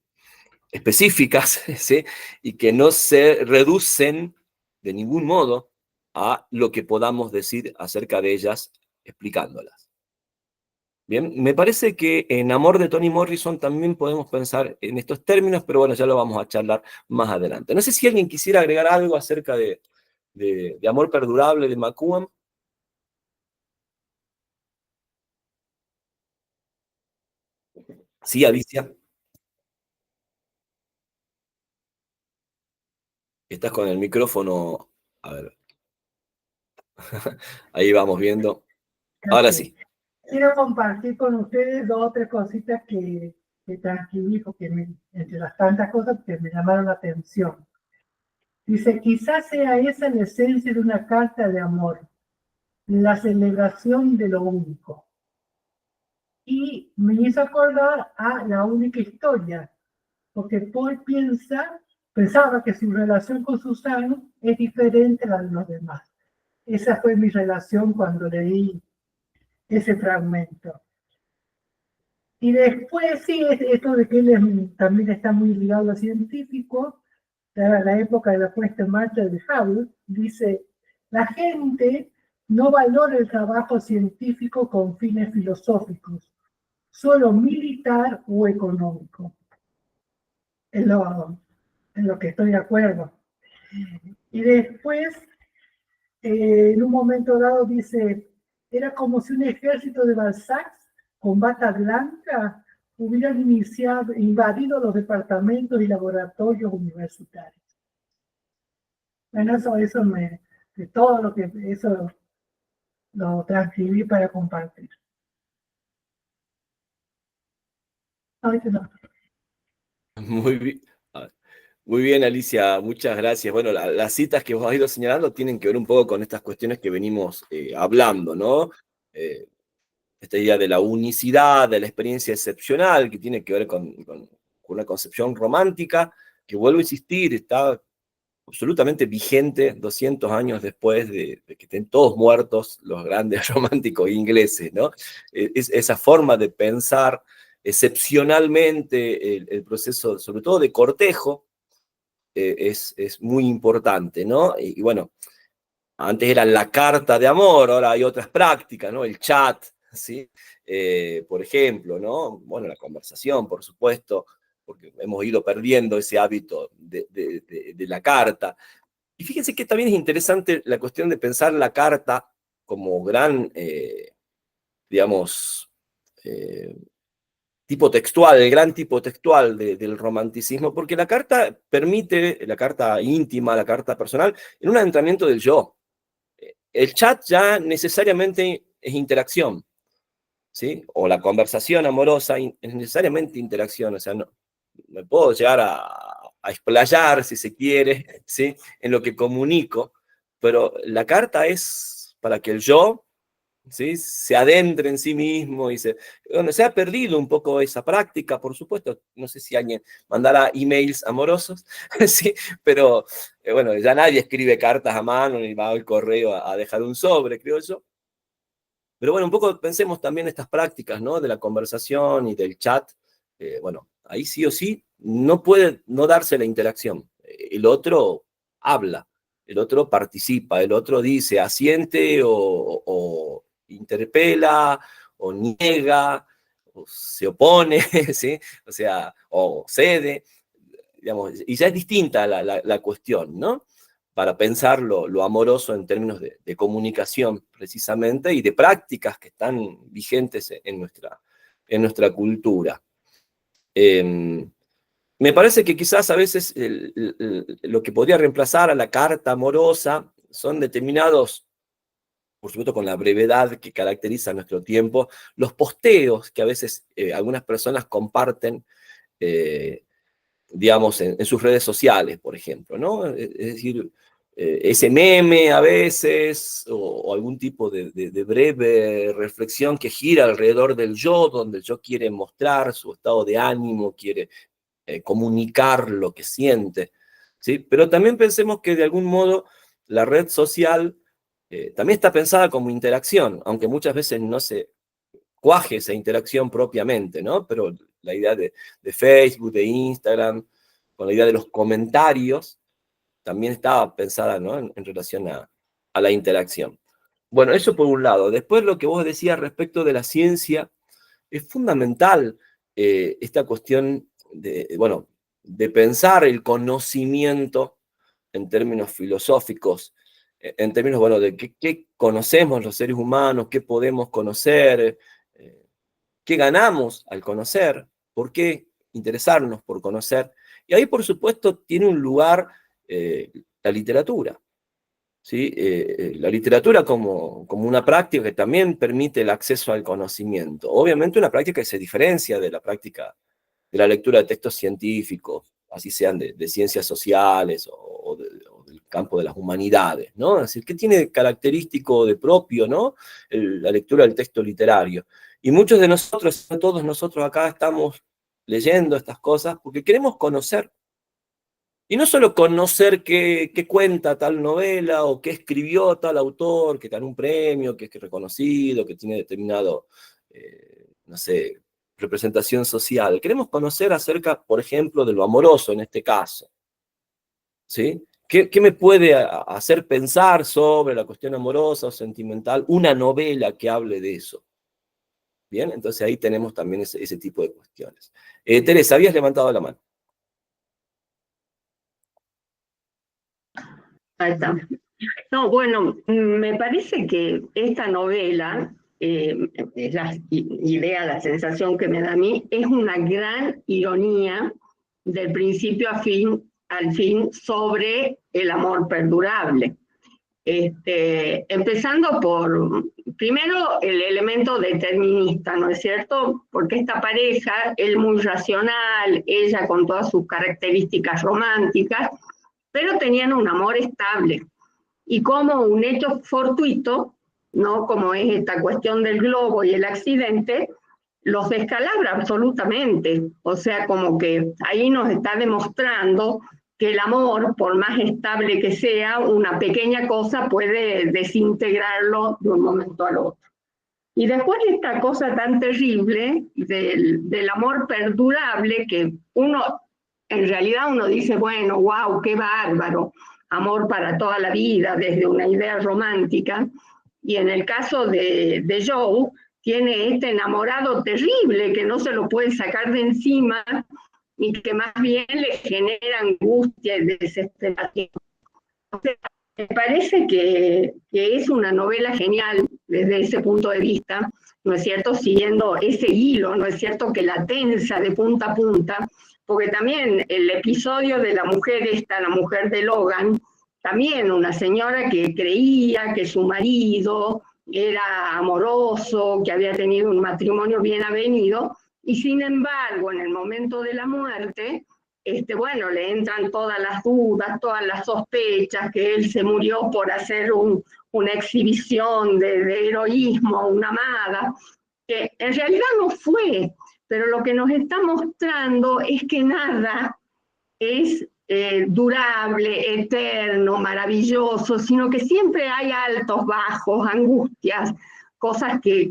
específicas, ¿sí? Y que no se reducen de ningún modo a lo que podamos decir acerca de ellas explicándolas. Bien, me parece que en Amor de Toni Morrison también podemos pensar en estos términos, pero bueno, ya lo vamos a charlar más adelante. No sé si alguien quisiera agregar algo acerca de Amor Perdurable de McEwan. Sí, Alicia, estás con el micrófono. A ver, ahí vamos viendo. Ahora Ok. sí. Quiero compartir con ustedes dos o tres cositas que transcribí, porque entre las tantas cosas que me llamaron la atención. Dice, quizás sea esa la esencia de una carta de amor, la celebración de lo único. Y me hizo acordar a La Única Historia, porque Paul pensaba que su relación con Susana es diferente a la de los demás. Esa fue mi relación cuando leí ese fragmento. Y después, sí, esto de que él también está muy ligado a lo científico, la época de la puesta en marcha de Hubble, dice, la gente no valora el trabajo científico con fines filosóficos, solo militar o económico. En lo que estoy de acuerdo. Y después, en un momento dado, dice, era como si un ejército de Balzac con bata blanca hubieran invadido los departamentos y laboratorios universitarios. Bueno, de todo lo que eso lo transcribí para compartir. Ahorita no. Muy bien. Muy bien, Alicia, muchas gracias. Bueno, las citas que vos has ido señalando tienen que ver un poco con estas cuestiones que venimos hablando, ¿no? Eh, Esta idea de la unicidad, de la experiencia excepcional, que tiene que ver con una concepción romántica, que vuelvo a insistir, está absolutamente vigente 200 años después de que estén todos muertos los grandes románticos ingleses, ¿no? Esa forma de pensar excepcionalmente el proceso, sobre todo de cortejo, es muy importante, ¿no? Y bueno, antes era la carta de amor, ahora hay otras prácticas, ¿no? El chat, ¿sí? Por ejemplo, ¿no? Bueno, la conversación, por supuesto, porque hemos ido perdiendo ese hábito de la carta. Y fíjense que también es interesante la cuestión de pensar la carta como gran, digamos, eh, tipo textual, el gran tipo textual del romanticismo, porque la carta permite, la carta íntima, la carta personal, en un adentramiento del yo. El chat ya necesariamente es interacción, ¿sí? O la conversación amorosa es necesariamente interacción, o sea, no, me puedo llegar a explayar, si se quiere, ¿sí? En lo que comunico, pero la carta es para que el yo, ¿sí? Se adentre en sí mismo y donde se ha perdido un poco esa práctica, por supuesto, no sé si alguien mandará emails amorosos, ¿sí? Pero bueno, ya nadie escribe cartas a mano ni va al correo a dejar un sobre, creo yo. Pero bueno, un poco pensemos también estas prácticas, ¿no? De la conversación y del chat. Bueno, ahí sí o sí no puede no darse la interacción. El otro habla, el otro participa, el otro dice, asiente o interpela o niega o se opone, ¿sí? O sea, o cede, digamos, y ya es distinta la cuestión, ¿no? Para pensar lo amoroso en términos de comunicación, precisamente, y de prácticas que están vigentes en nuestra cultura. Me parece que quizás a veces lo que podría reemplazar a la carta amorosa son determinados por supuesto con la brevedad que caracteriza nuestro tiempo, los posteos que a veces algunas personas comparten, digamos, en sus redes sociales, por ejemplo, ¿no? Es decir, ese meme a veces, o algún tipo de breve reflexión que gira alrededor del yo, donde el yo quiere mostrar su estado de ánimo, quiere comunicar lo que siente, ¿sí? Pero también pensemos que de algún modo la red social también está pensada como interacción, aunque muchas veces no se cuaje esa interacción propiamente, ¿no? Pero la idea de Facebook, de Instagram, con la idea de los comentarios, también estaba pensada, ¿no? En relación a la interacción. Bueno, eso por un lado. Después lo que vos decías respecto de la ciencia, es fundamental esta cuestión bueno, de pensar el conocimiento en términos filosóficos, en términos, bueno, de qué conocemos los seres humanos, qué podemos conocer, eh, qué ganamos al conocer, por qué interesarnos por conocer. Y ahí, por supuesto, tiene un lugar la literatura. ¿Sí? La literatura como una práctica que también permite el acceso al conocimiento. Obviamente una práctica que se diferencia de la práctica de la lectura de textos científicos, así sean de ciencias sociales o del campo de las humanidades, ¿no? Es decir, ¿qué tiene característico de propio, ¿no? La lectura del texto literario. Y muchos de nosotros, todos nosotros acá estamos leyendo estas cosas porque queremos conocer. Y no solo conocer qué cuenta tal novela o qué escribió tal autor, que ganó un premio, que es reconocido, que tiene determinado, no sé, representación social. Queremos conocer acerca, por ejemplo, de lo amoroso en este caso. ¿Sí? ¿Qué me puede hacer pensar sobre la cuestión amorosa o sentimental una novela que hable de eso? Bien, entonces ahí tenemos también ese tipo de cuestiones. Teresa, habías levantado la mano. Ahí está. No, bueno, me parece que esta novela, es la idea, la sensación que me da a mí, es una gran ironía del principio al fin sobre el amor perdurable. Empezando por, primero, el elemento determinista, ¿no es cierto? Porque esta pareja, él muy racional, ella con todas sus características románticas, pero tenían un amor estable. Y como un hecho fortuito, ¿no? Como es esta cuestión del globo y el accidente, los descalabra absolutamente. O sea, como que ahí nos está demostrando que el amor, por más estable que sea, una pequeña cosa puede desintegrarlo de un momento al otro. Y después esta cosa tan terrible del amor perdurable, que uno, en realidad uno dice, bueno, wow, qué bárbaro, amor para toda la vida, desde una idea romántica. Y en el caso de Joe, tiene este enamorado terrible que no se lo puede sacar de encima y que más bien le genera angustia y desesperación. O sea, me parece que es una novela genial desde ese punto de vista, ¿no es cierto? Siguiendo ese hilo, ¿no es cierto? Que la tensa de punta a punta, porque también el episodio de la mujer esta, la mujer de Logan, también una señora que creía que su marido era amoroso, que había tenido un matrimonio bien avenido, y sin embargo, en el momento de la muerte, bueno, le entran todas las dudas, todas las sospechas, que él se murió por hacer una exhibición de heroísmo, una amada, que en realidad no fue, pero lo que nos está mostrando es que nada es durable, eterno, maravilloso, sino que siempre hay altos, bajos, angustias, cosas que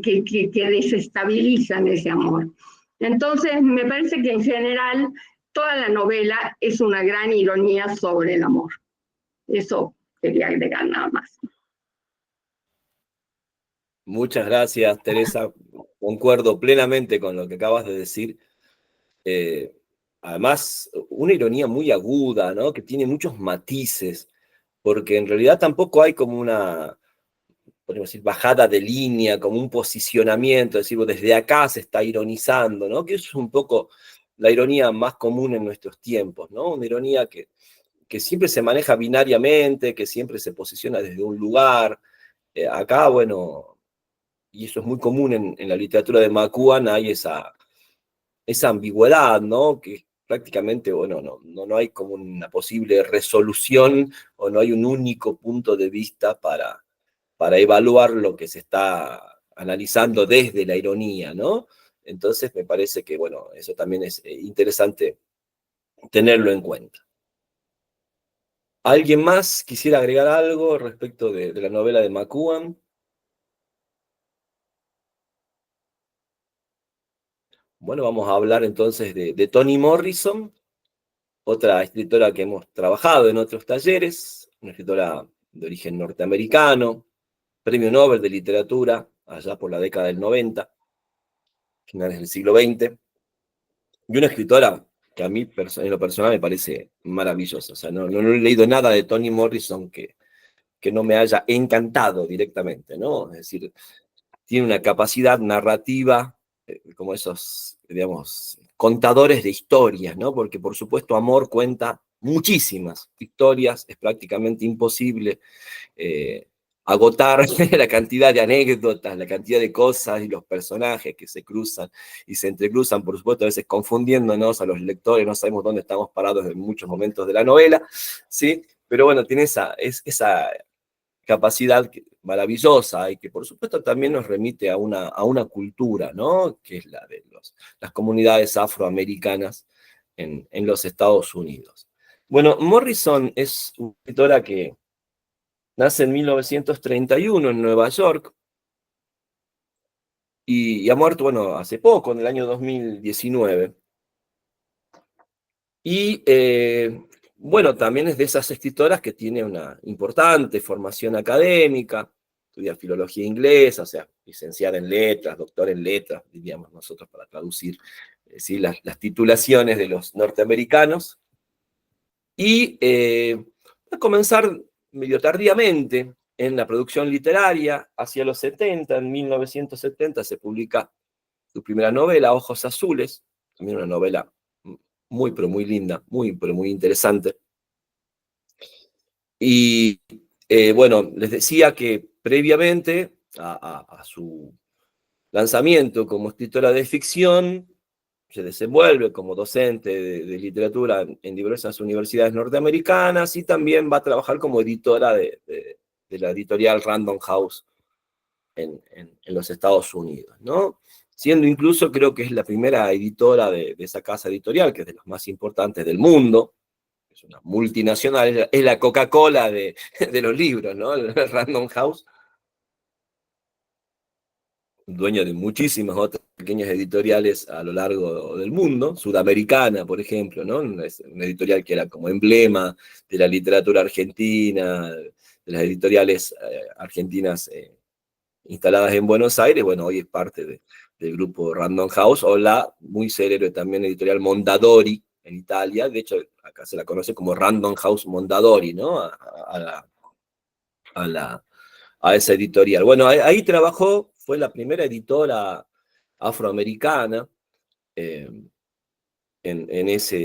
desestabilizan ese amor. Entonces, me parece que en general toda la novela es una gran ironía sobre el amor. Eso quería agregar nada más. Muchas gracias, Teresa. Concuerdo plenamente con lo que acabas de decir. Además, una ironía muy aguda, ¿no? Que tiene muchos matices, porque en realidad tampoco hay como una, podemos decir, bajada de línea, como un posicionamiento, es decir, desde acá se está ironizando, ¿no? Que eso es un poco la ironía más común en nuestros tiempos, ¿no? Una ironía que siempre se maneja binariamente, que siempre se posiciona desde un lugar, Acá, bueno, y eso es muy común en la literatura de McEwan, hay esa ambigüedad, ¿no? Que prácticamente, bueno, no hay como una posible resolución o no hay un único punto de vista para evaluar lo que se está analizando desde la ironía, ¿no? Entonces me parece que, bueno, eso también es interesante tenerlo en cuenta. ¿Alguien más quisiera agregar algo respecto de la novela de McEwan? Bueno, vamos a hablar entonces de Toni Morrison, otra escritora que hemos trabajado en otros talleres, una escritora de origen norteamericano, premio Nobel de literatura allá por la década del 90, finales del siglo XX, y una escritora que a mí en lo personal me parece maravillosa. O sea, no he leído nada de Toni Morrison que no me haya encantado directamente, ¿no? Es decir, tiene una capacidad narrativa, como esos, digamos, contadores de historias, ¿no? Porque por supuesto Amor cuenta muchísimas historias, es prácticamente imposible agotar la cantidad de anécdotas, la cantidad de cosas y los personajes que se cruzan y se entrecruzan, por supuesto, a veces confundiéndonos a los lectores, no sabemos dónde estamos parados en muchos momentos de la novela, ¿sí? Pero bueno, tiene esa capacidad maravillosa y que por supuesto también nos remite a una cultura, ¿no? Que es la de las comunidades afroamericanas en los Estados Unidos. Bueno, Morrison es una escritora que nace en 1931 en Nueva York y ha muerto, bueno, hace poco, en el año 2019. Y bueno, también es de esas escritoras que tiene una importante formación académica, estudia filología inglesa, o sea, licenciada en letras, doctor en letras, diríamos nosotros para traducir ¿sí? las titulaciones de los norteamericanos. Y va a comenzar medio tardíamente en la producción literaria, hacia los 70, en 1970 se publica su primera novela, Ojos Azules, también una novela muy, pero muy linda, muy, pero muy interesante. Y bueno, les decía que previamente a su lanzamiento como escritora de ficción, se desenvuelve como docente de literatura en diversas universidades norteamericanas y también va a trabajar como editora de la editorial Random House en los Estados Unidos, ¿no? Siendo incluso, creo que es la primera editora de esa casa editorial, que es de las más importantes del mundo, es una multinacional, es la Coca-Cola de los libros, ¿no? El Random House, dueño de muchísimas otras pequeñas editoriales a lo largo del mundo, sudamericana, por ejemplo, ¿no? Es una editorial que era como emblema de la literatura argentina, de las editoriales argentinas instaladas en Buenos Aires, bueno, hoy es parte del grupo Random House, o la muy célebre también editorial Mondadori, en Italia, de hecho acá se la conoce como Random House Mondadori, ¿no? A esa editorial. Bueno, ahí trabajó, fue la primera editora afroamericana en esa,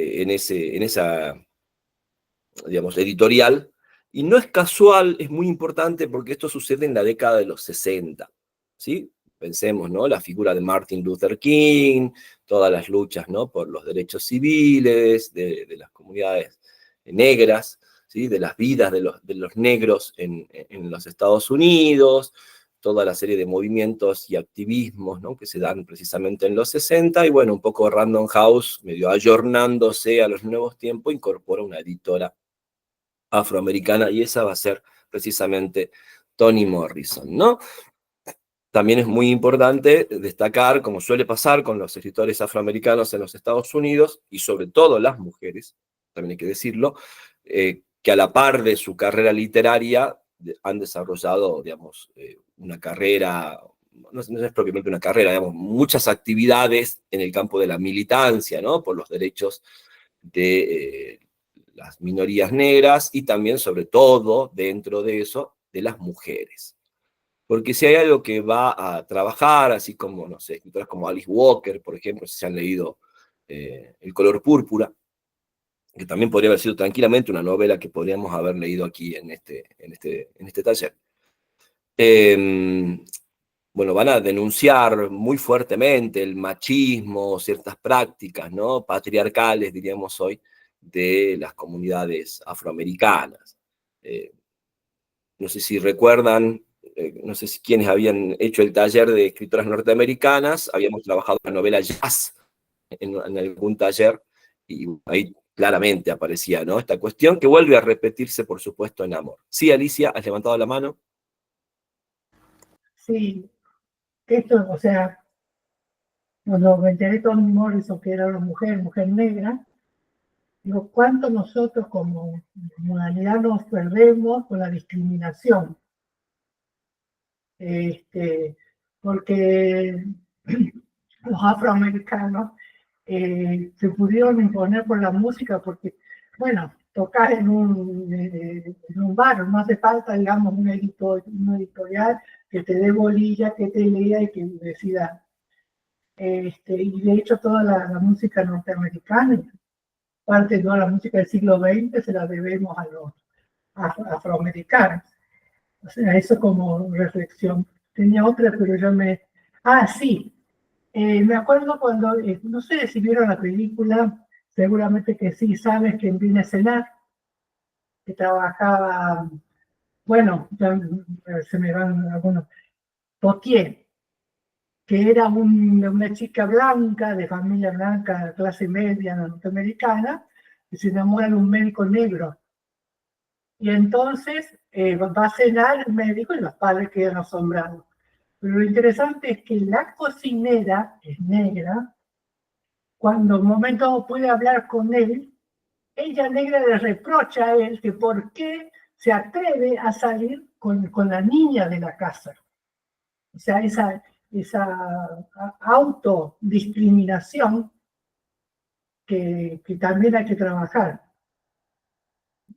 digamos, editorial, y no es casual, es muy importante porque esto sucede en la década de los 60, ¿sí? Pensemos, ¿no? La figura de Martin Luther King, todas las luchas, ¿no? Por los derechos civiles, de las comunidades negras, ¿sí? De las vidas de los negros en los Estados Unidos, toda la serie de movimientos y activismos, ¿no? Que se dan precisamente en los 60, y bueno, un poco Random House, medio ayornándose a los nuevos tiempos, incorpora una editora afroamericana, y esa va a ser precisamente Toni Morrison, ¿no? También es muy importante destacar, como suele pasar con los escritores afroamericanos en los Estados Unidos, y sobre todo las mujeres, también hay que decirlo, que a la par de su carrera literaria han desarrollado, digamos, una carrera, no es propiamente una carrera, digamos, muchas actividades en el campo de la militancia, ¿no? Por los derechos de las minorías negras y también, sobre todo, dentro de eso, de las mujeres. Porque si hay algo que va a trabajar, así como, no sé, escritoras como Alice Walker, por ejemplo, si se han leído El color púrpura, que también podría haber sido tranquilamente una novela que podríamos haber leído aquí en este taller. bueno, van a denunciar muy fuertemente el machismo, ciertas prácticas, ¿no? Patriarcales, diríamos hoy, de las comunidades afroamericanas. No sé si recuerdan, no sé si quienes habían hecho el taller de escritoras norteamericanas, habíamos trabajado en la novela Jazz en algún taller, y ahí claramente aparecía, ¿no? Esta cuestión que vuelve a repetirse, por supuesto, en Amor. Sí, Alicia, has levantado la mano. Sí, esto, o sea, cuando me enteré de Toni Morrison, que era una mujer negra, digo, ¿cuánto nosotros como humanidad nos perdemos con la discriminación? Porque los afroamericanos se pudieron imponer por la música, porque, bueno, tocar en un bar, no hace falta, digamos, un editorial que te dé bolilla, que te lea y que decida. Y de hecho toda la música norteamericana, parte de toda la música del siglo XX, se la debemos a los afroamericanos. O sea, eso como reflexión. Tenía otra, pero ya me... Ah, sí. Me acuerdo cuando, no sé si vieron la película, seguramente que sí, sabes que viene a cenar, que trabajaba, bueno, ya se me van algunos, Potier, que era una chica blanca, de familia blanca, clase media norteamericana, que se enamora de un médico negro. Y entonces va a cenar el médico y los padres quedan asombrados. Pero lo interesante es que la cocinera es negra. Cuando un momento puede hablar con él, ella negra le reprocha a él que por qué se atreve a salir con la niña de la casa. O sea, esa autodiscriminación que también hay que trabajar.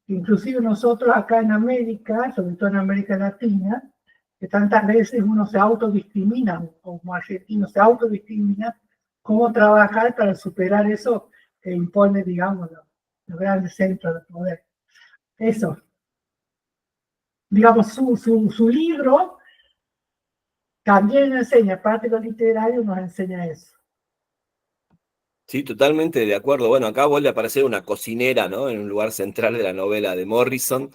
Inclusive nosotros acá en América, sobre todo en América Latina, que tantas veces uno se autodiscrimina, como argentino se autodiscrimina, cómo trabajar para superar eso que impone, digamos, los grandes centros de poder. Eso. Digamos, su libro también enseña, aparte de lo literario, nos enseña eso. Sí, totalmente de acuerdo. Bueno, acá vuelve a aparecer una cocinera, ¿no? En un lugar central de la novela de Morrison,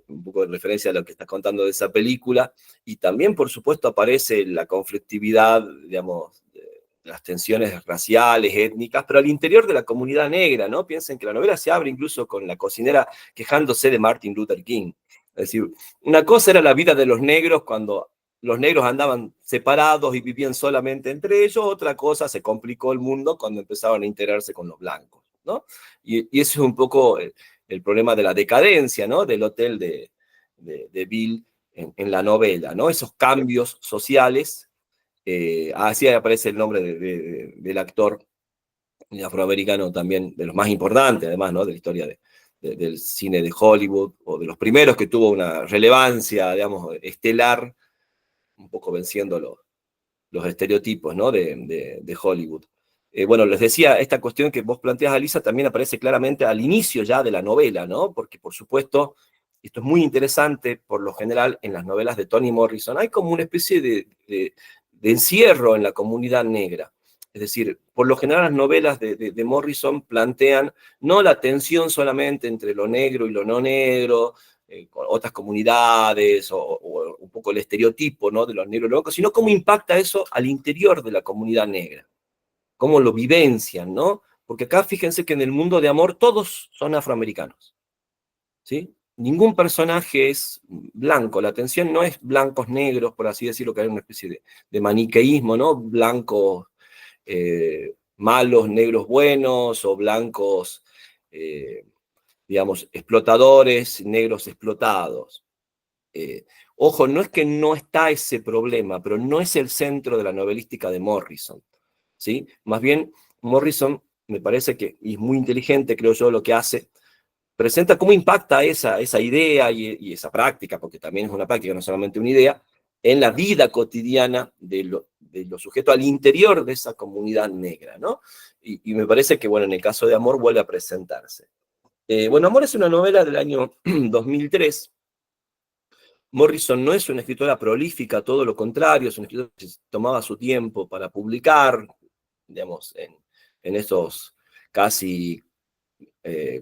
un poco en referencia a lo que estás contando de esa película, y también, por supuesto, aparece la conflictividad, digamos, de las tensiones raciales, étnicas, pero al interior de la comunidad negra, ¿no? Piensen que la novela se abre incluso con la cocinera quejándose de Martin Luther King. Es decir, una cosa era la vida de los negros cuando los negros andaban separados y vivían solamente entre ellos, otra cosa, se complicó el mundo cuando empezaron a integrarse con los blancos, ¿no? Y eso es un poco el problema de la decadencia, ¿no? Del hotel de Bill en la novela, ¿no? Esos cambios sociales, así aparece el nombre del actor afroamericano también, de los más importantes además, ¿no? De la historia del cine de Hollywood, o de los primeros que tuvo una relevancia, digamos, estelar, un poco venciendo los estereotipos, ¿no? de Hollywood. Bueno, les decía, esta cuestión que vos planteas, Alisa, también aparece claramente al inicio ya de la novela, ¿no? Porque, por supuesto, esto es muy interesante, por lo general, en las novelas de Toni Morrison, hay como una especie de encierro en la comunidad negra. Es decir, por lo general las novelas de Morrison plantean no la tensión solamente entre lo negro y lo no negro, con otras comunidades, o un poco el estereotipo, ¿no? De los negros locos, sino cómo impacta eso al interior de la comunidad negra, cómo lo vivencian, ¿no? Porque acá fíjense que en el mundo de Amor todos son afroamericanos, ¿sí? Ningún personaje es blanco, la tensión no es blancos negros, por así decirlo, que hay una especie de maniqueísmo, ¿no? Blancos malos, negros buenos, o blancos digamos, explotadores, negros explotados. Ojo, no es que no está ese problema, pero no es el centro de la novelística de Morrison, ¿sí? Más bien, Morrison, me parece que, y es muy inteligente, creo yo, lo que hace, presenta cómo impacta esa idea y esa práctica, porque también es una práctica, no solamente una idea, en la vida cotidiana de los sujetos al interior de esa comunidad negra, ¿no? Y me parece que, bueno, en el caso de Amor vuelve a presentarse. Bueno, Amor es una novela del año 2003, Morrison no es una escritora prolífica, todo lo contrario, es una escritora que tomaba su tiempo para publicar, digamos, en esos casi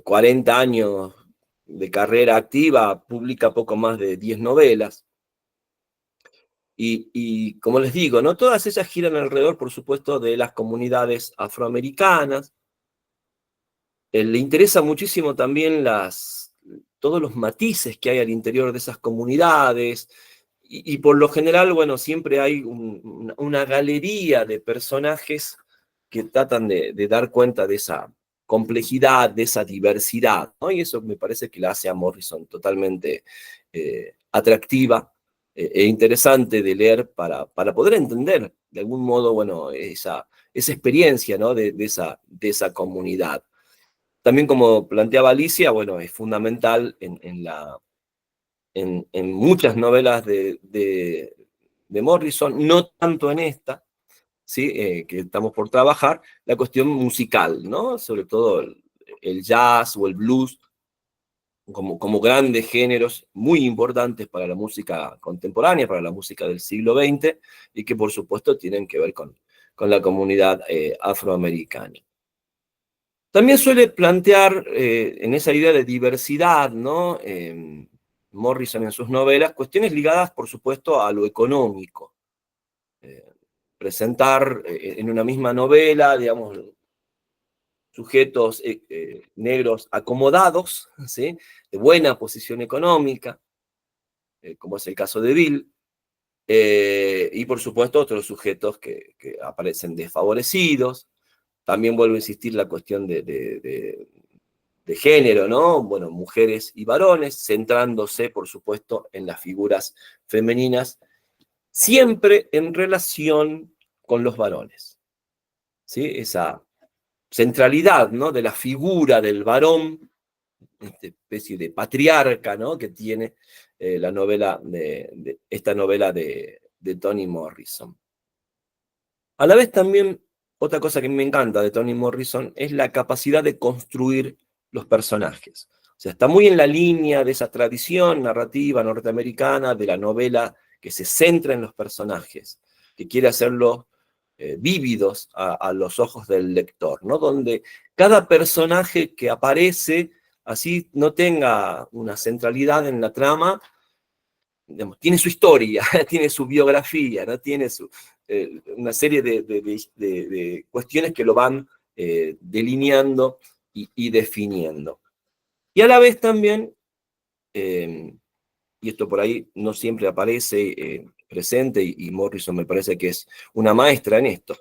40 años de carrera activa, publica poco más de 10 novelas. Y como les digo, ¿no? Todas ellas giran alrededor, por supuesto, de las comunidades afroamericanas. Le interesa muchísimo también todos los matices que hay al interior de esas comunidades, y por lo general, bueno, siempre hay una galería de personajes que tratan de dar cuenta de esa complejidad, de esa diversidad, ¿no? Y eso me parece que la hace a Morrison totalmente atractiva e interesante de leer para poder entender, de algún modo, bueno, esa experiencia, ¿no? de esa comunidad. También, como planteaba Alicia, bueno, es fundamental en muchas novelas de Morrison, no tanto en esta, ¿sí? Que estamos por trabajar, la cuestión musical, ¿no? Sobre todo el jazz o el blues, como grandes géneros muy importantes para la música contemporánea, para la música del siglo XX, y que por supuesto tienen que ver con la comunidad afroamericana. También suele plantear en esa idea de diversidad, ¿no? Morrison en sus novelas, cuestiones ligadas, por supuesto, a lo económico. Presentar en una misma novela, digamos, sujetos negros acomodados, ¿sí? De buena posición económica, como es el caso de Bill, y por supuesto otros sujetos que aparecen desfavorecidos. También vuelvo a insistir la cuestión de género, ¿no? Bueno, mujeres y varones, centrándose, por supuesto, en las figuras femeninas, siempre en relación con los varones, ¿sí? Esa centralidad, ¿no? De la figura del varón, esta especie de patriarca, ¿no? Que tiene esta novela de Toni Morrison. A la vez también, otra cosa que me encanta de Toni Morrison es la capacidad de construir los personajes. O sea, está muy en la línea de esa tradición narrativa norteamericana, de la novela que se centra en los personajes, que quiere hacerlos vívidos a los ojos del lector, ¿no? Donde cada personaje que aparece, así no tenga una centralidad en la trama, digamos, tiene su historia, tiene su biografía, ¿no? Tiene una serie de cuestiones que lo van delineando y definiendo. Y a la vez también, y esto por ahí no siempre aparece presente, y Morrison me parece que es una maestra en esto,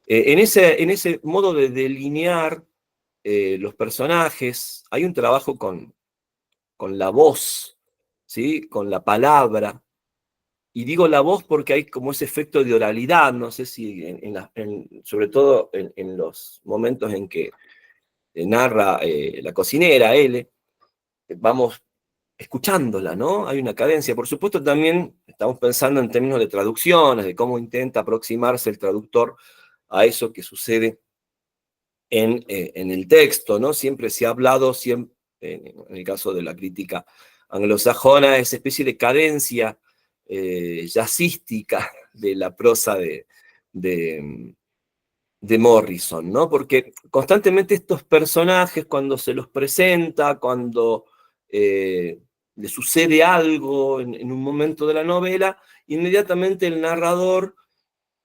en ese modo de delinear los personajes, hay un trabajo con la voz, ¿sí? Con la palabra. Y digo la voz porque hay como ese efecto de oralidad, no sé si sobre todo en los momentos en que narra la cocinera, L, vamos escuchándola, ¿no? Hay una cadencia. Por supuesto, también estamos pensando en términos de traducciones, de cómo intenta aproximarse el traductor a eso que sucede en el texto, ¿no? Siempre se ha hablado, en el caso de la crítica anglosajona, esa especie de cadencia jazzística de la prosa de Morrison, ¿no? Porque constantemente estos personajes, cuando se los presenta, cuando le sucede algo en un momento de la novela, inmediatamente el narrador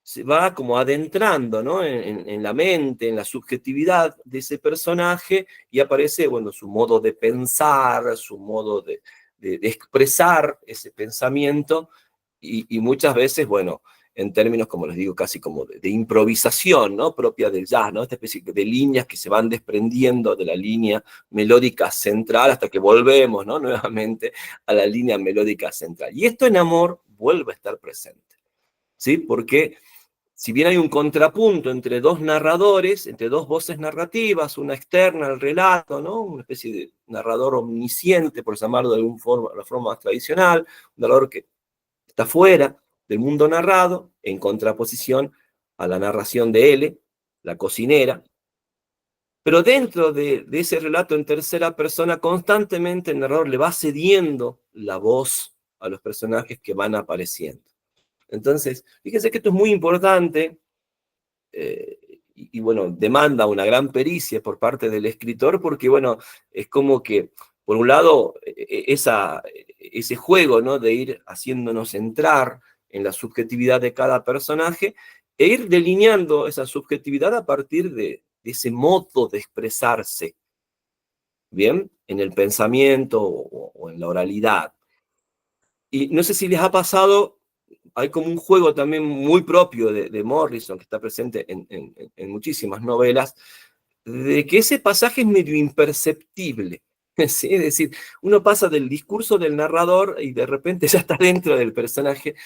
se va como adentrando, ¿no? en la mente, en la subjetividad de ese personaje, y aparece, bueno, su modo de pensar, su modo de expresar ese pensamiento, y muchas veces, bueno, en términos, como les digo, casi como de improvisación, ¿no? Propia del jazz, ¿no? Esta especie de líneas que se van desprendiendo de la línea melódica central hasta que volvemos, ¿no? Nuevamente a la línea melódica central. Y esto en Amor vuelve a estar presente, ¿sí? Porque si bien hay un contrapunto entre dos narradores, entre dos voces narrativas, una externa al relato, ¿no? Una especie de narrador omnisciente, por llamarlo de alguna forma, la forma más tradicional, un narrador que está fuera del mundo narrado, en contraposición a la narración de L, la cocinera. Pero dentro de ese relato en tercera persona, constantemente el narrador le va cediendo la voz a los personajes que van apareciendo. Entonces, fíjense que esto es muy importante, y bueno, demanda una gran pericia por parte del escritor, porque bueno, es como que, por un lado, ese juego, ¿no?, de ir haciéndonos entrar en la subjetividad de cada personaje, e ir delineando esa subjetividad a partir de ese modo de expresarse, ¿bien?, en el pensamiento o en la oralidad. Y no sé si les ha pasado, hay como un juego también muy propio de Morrison, que está presente en muchísimas novelas, de que ese pasaje es medio imperceptible. ¿Sí? Es decir, uno pasa del discurso del narrador y de repente ya está dentro del personaje.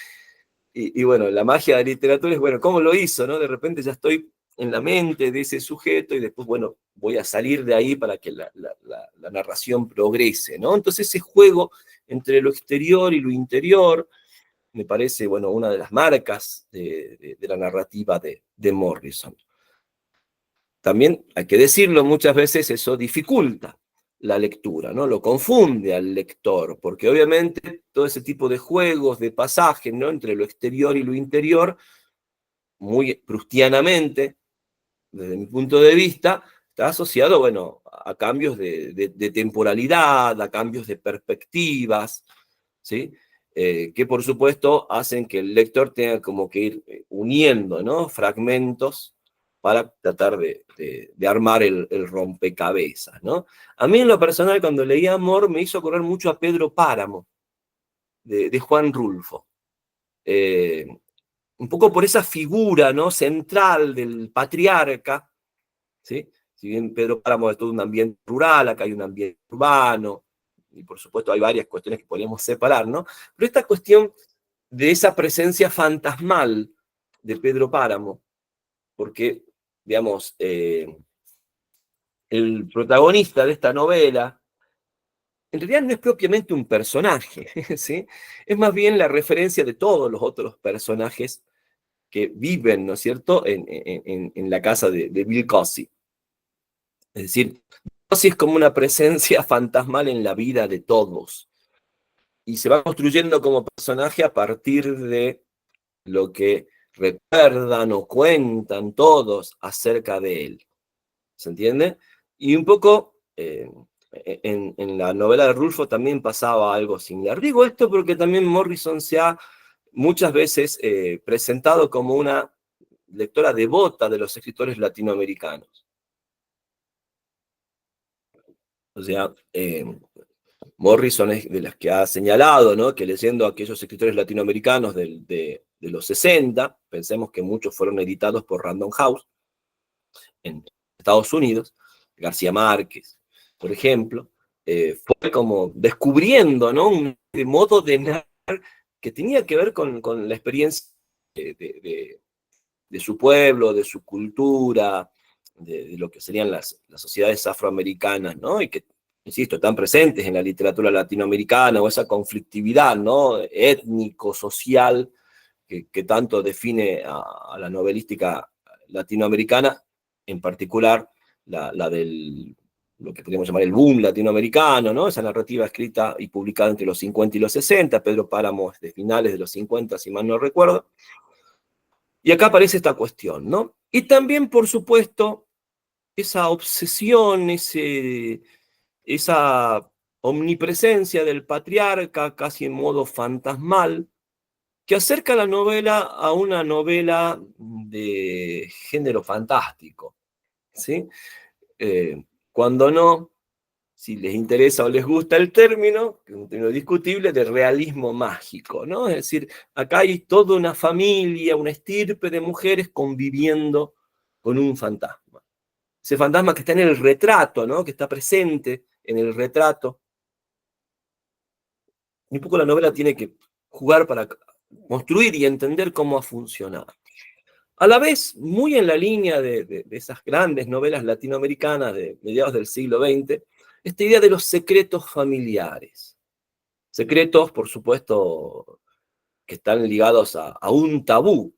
Y bueno, la magia de la literatura es, bueno, ¿cómo lo hizo? ¿No? De repente ya estoy en la mente de ese sujeto y después, bueno, voy a salir de ahí para que la narración progrese, ¿no? Entonces ese juego entre lo exterior y lo interior me parece, bueno, una de las marcas de la narrativa de Morrison. También, hay que decirlo, muchas veces eso dificulta la lectura, ¿no? Lo confunde al lector, porque obviamente todo ese tipo de juegos, de pasajes, ¿no?, entre lo exterior y lo interior, muy proustianamente, desde mi punto de vista, está asociado, bueno, a cambios de temporalidad, a cambios de perspectivas, ¿sí? Que por supuesto hacen que el lector tenga como que ir uniendo, ¿no?, fragmentos para tratar de armar el rompecabezas, ¿no? A mí en lo personal, cuando leí Amor, me hizo acordar mucho a Pedro Páramo, de Juan Rulfo. Un poco por esa figura, ¿no?, central del patriarca, ¿sí? Si bien Pedro Páramo es todo un ambiente rural, acá hay un ambiente urbano, y por supuesto hay varias cuestiones que podríamos separar, ¿no? Pero esta cuestión de esa presencia fantasmal de Pedro Páramo, porque, digamos, el protagonista de esta novela, en realidad no es propiamente un personaje, ¿sí? Es más bien la referencia de todos los otros personajes que viven, ¿no es cierto?, en la casa de Bill Cosby. Es decir, Cosby es como una presencia fantasmal en la vida de todos. Y se va construyendo como personaje a partir de lo que recuerdan o cuentan todos acerca de él. ¿Se entiende? Y un poco en la novela de Rulfo también pasaba algo similar. Digo esto porque también Morrison se ha muchas veces presentado como una lectora devota de los escritores latinoamericanos. O sea, Morrison es de las que ha señalado, ¿no?, que leyendo a aquellos escritores latinoamericanos de los 60, pensemos que muchos fueron editados por Random House en Estados Unidos, García Márquez, por ejemplo, fue como descubriendo, ¿no?, un modo de narrar que tenía que ver con la experiencia de su pueblo, de su cultura, de lo que serían las sociedades afroamericanas, ¿no? Y que, insisto, están presentes en la literatura latinoamericana, o esa conflictividad, ¿no?, étnico-social que tanto define a la novelística latinoamericana, en particular la del lo que podríamos llamar el boom latinoamericano, ¿no?, esa narrativa escrita y publicada entre los 50 y los 60, Pedro Páramo es de finales de los 50, si mal no recuerdo. Y acá aparece esta cuestión, ¿no? Y también, por supuesto, esa obsesión, esa omnipresencia del patriarca, casi en modo fantasmal, que acerca la novela a una novela de género fantástico, ¿sí? Cuando no, si les interesa o les gusta el término, que es un término discutible, de realismo mágico, ¿no? Es decir, acá hay toda una familia, una estirpe de mujeres conviviendo con un fantasma. Ese fantasma que está en el retrato, ¿no?, que está presente en el retrato. Y un poco la novela tiene que jugar para construir y entender cómo ha funcionado. A la vez, muy en la línea de esas grandes novelas latinoamericanas de mediados del siglo XX, esta idea de los secretos familiares. Secretos, por supuesto, que están ligados a un tabú,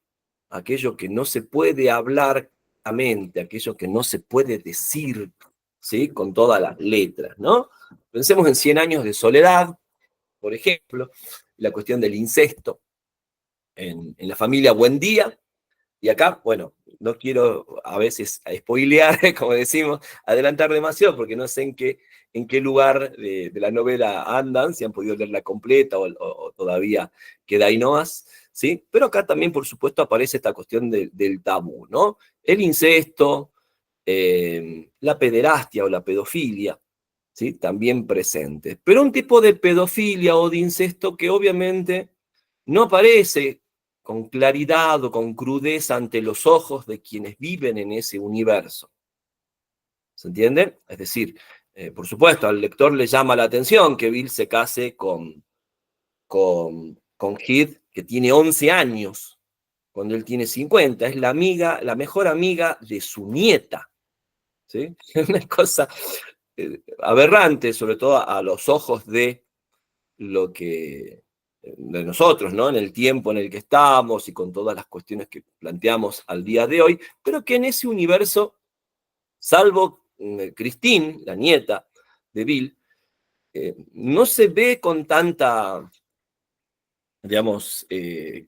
aquello que no se puede hablar claramente, aquello que no se puede decir, ¿sí?, con todas las letras, ¿no? Pensemos en 100 años de soledad, por ejemplo, la cuestión del incesto en la familia Buendía. Y acá, bueno, no quiero a veces spoilear, como decimos, adelantar demasiado, porque no sé en qué lugar de la novela andan, si han podido leerla completa o todavía queda ahí nomás, ¿sí? Pero acá también, por supuesto, aparece esta cuestión del tabú, ¿no? El incesto, la pederastia o la pedofilia, ¿sí? También presentes. Pero un tipo de pedofilia o de incesto que obviamente no aparece con claridad o con crudeza ante los ojos de quienes viven en ese universo. ¿Se entiende? Es decir, por supuesto, al lector le llama la atención que Bill se case con Heath, que tiene 11 años, cuando él tiene 50. Es la mejor amiga de su nieta. ¿Sí? Es una cosa aberrante, sobre todo a los ojos de lo que de nosotros, ¿no? En el tiempo en el que estamos y con todas las cuestiones que planteamos al día de hoy, pero que en ese universo, salvo Christine, la nieta de Bill, no se ve con tanta, digamos,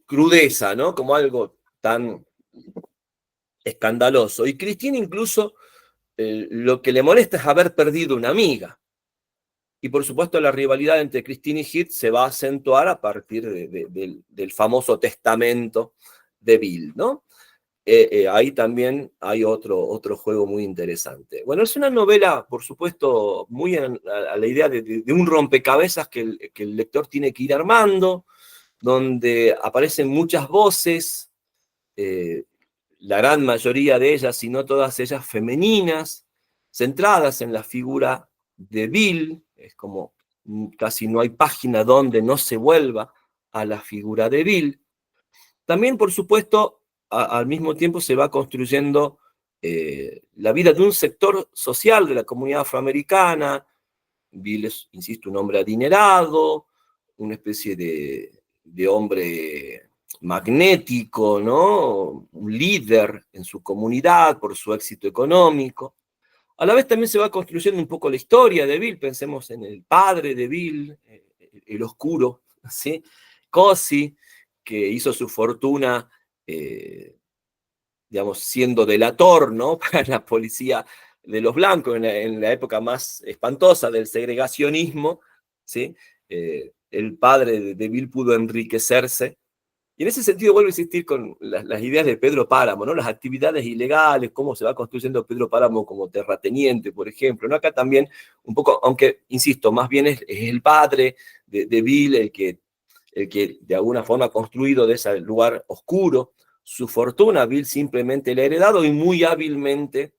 crudeza, ¿no? Como algo tan escandaloso. Y Christine incluso lo que le molesta es haber perdido una amiga. Y por supuesto la rivalidad entre Christine y Heath se va a acentuar a partir del famoso testamento de Bill, ¿no? Ahí también hay otro juego muy interesante. Bueno, es una novela, por supuesto, muy a la idea de un rompecabezas que el lector tiene que ir armando, donde aparecen muchas voces, la gran mayoría de ellas, si no todas ellas, femeninas, centradas en la figura de Bill. Es como casi no hay página donde no se vuelva a la figura de Bill. También, por supuesto, al mismo tiempo se va construyendo la vida de un sector social de la comunidad afroamericana. Bill es, insisto, un hombre adinerado, una especie de hombre magnético, ¿no? Un líder en su comunidad por su éxito económico. A la vez también se va construyendo un poco la historia de Bill. Pensemos en el padre de Bill, el oscuro, ¿sí? Cosi, que hizo su fortuna, digamos, siendo delator, ¿no? Para la policía de los blancos en la época más espantosa del segregacionismo, ¿sí? El padre de Bill pudo enriquecerse. Y en ese sentido vuelvo a insistir con las ideas de Pedro Páramo, ¿no? Las actividades ilegales, cómo se va construyendo Pedro Páramo como terrateniente, por ejemplo, ¿no? Acá también un poco, aunque, insisto, más bien es el padre de Bill el que de alguna forma ha construido de ese lugar oscuro su fortuna. Bill simplemente le ha heredado y muy hábilmente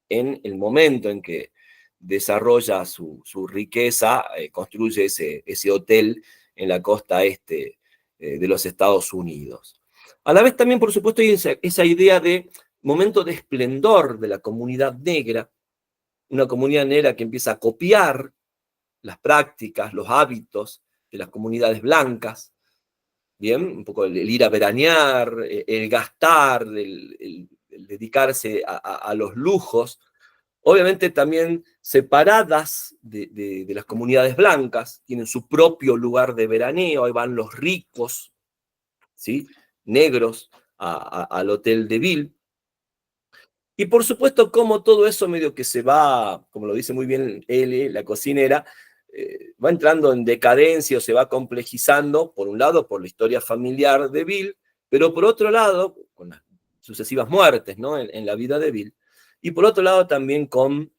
en el momento en que desarrolla su riqueza, construye ese hotel en la costa este de los Estados Unidos. A la vez también, por supuesto, hay esa idea de momento de esplendor de la comunidad negra, una comunidad negra que empieza a copiar las prácticas, los hábitos de las comunidades blancas, ¿bien? Un poco el ir a veranear, el gastar, el dedicarse a los lujos, obviamente también separadas de las comunidades blancas, tienen su propio lugar de veraneo, ahí van los ricos, ¿sí? Negros, al hotel de Bill. Y por supuesto, como todo eso medio que se va, como lo dice muy bien L, la cocinera, va entrando en decadencia o se va complejizando, por un lado, por la historia familiar de Bill, pero por otro lado, con las sucesivas muertes, ¿no? en la vida de Bill, y por otro lado también con,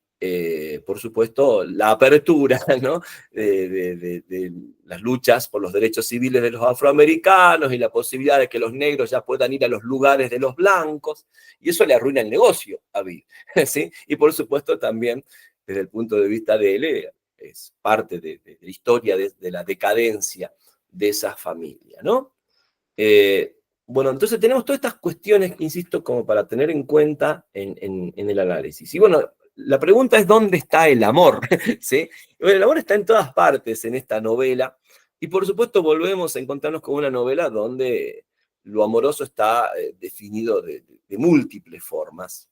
por supuesto, la apertura, ¿no? de las luchas por los derechos civiles de los afroamericanos y la posibilidad de que los negros ya puedan ir a los lugares de los blancos, y eso le arruina el negocio a Bill, ¿sí? Y por supuesto también, desde el punto de vista de él, es parte de la historia de la decadencia de esa familia, ¿no? Bueno, entonces tenemos todas estas cuestiones, insisto, como para tener en cuenta en el análisis. Y bueno, la pregunta es ¿dónde está el amor? ¿Sí? Bueno, el amor está en todas partes en esta novela, y por supuesto volvemos a encontrarnos con una novela donde lo amoroso está definido de múltiples formas.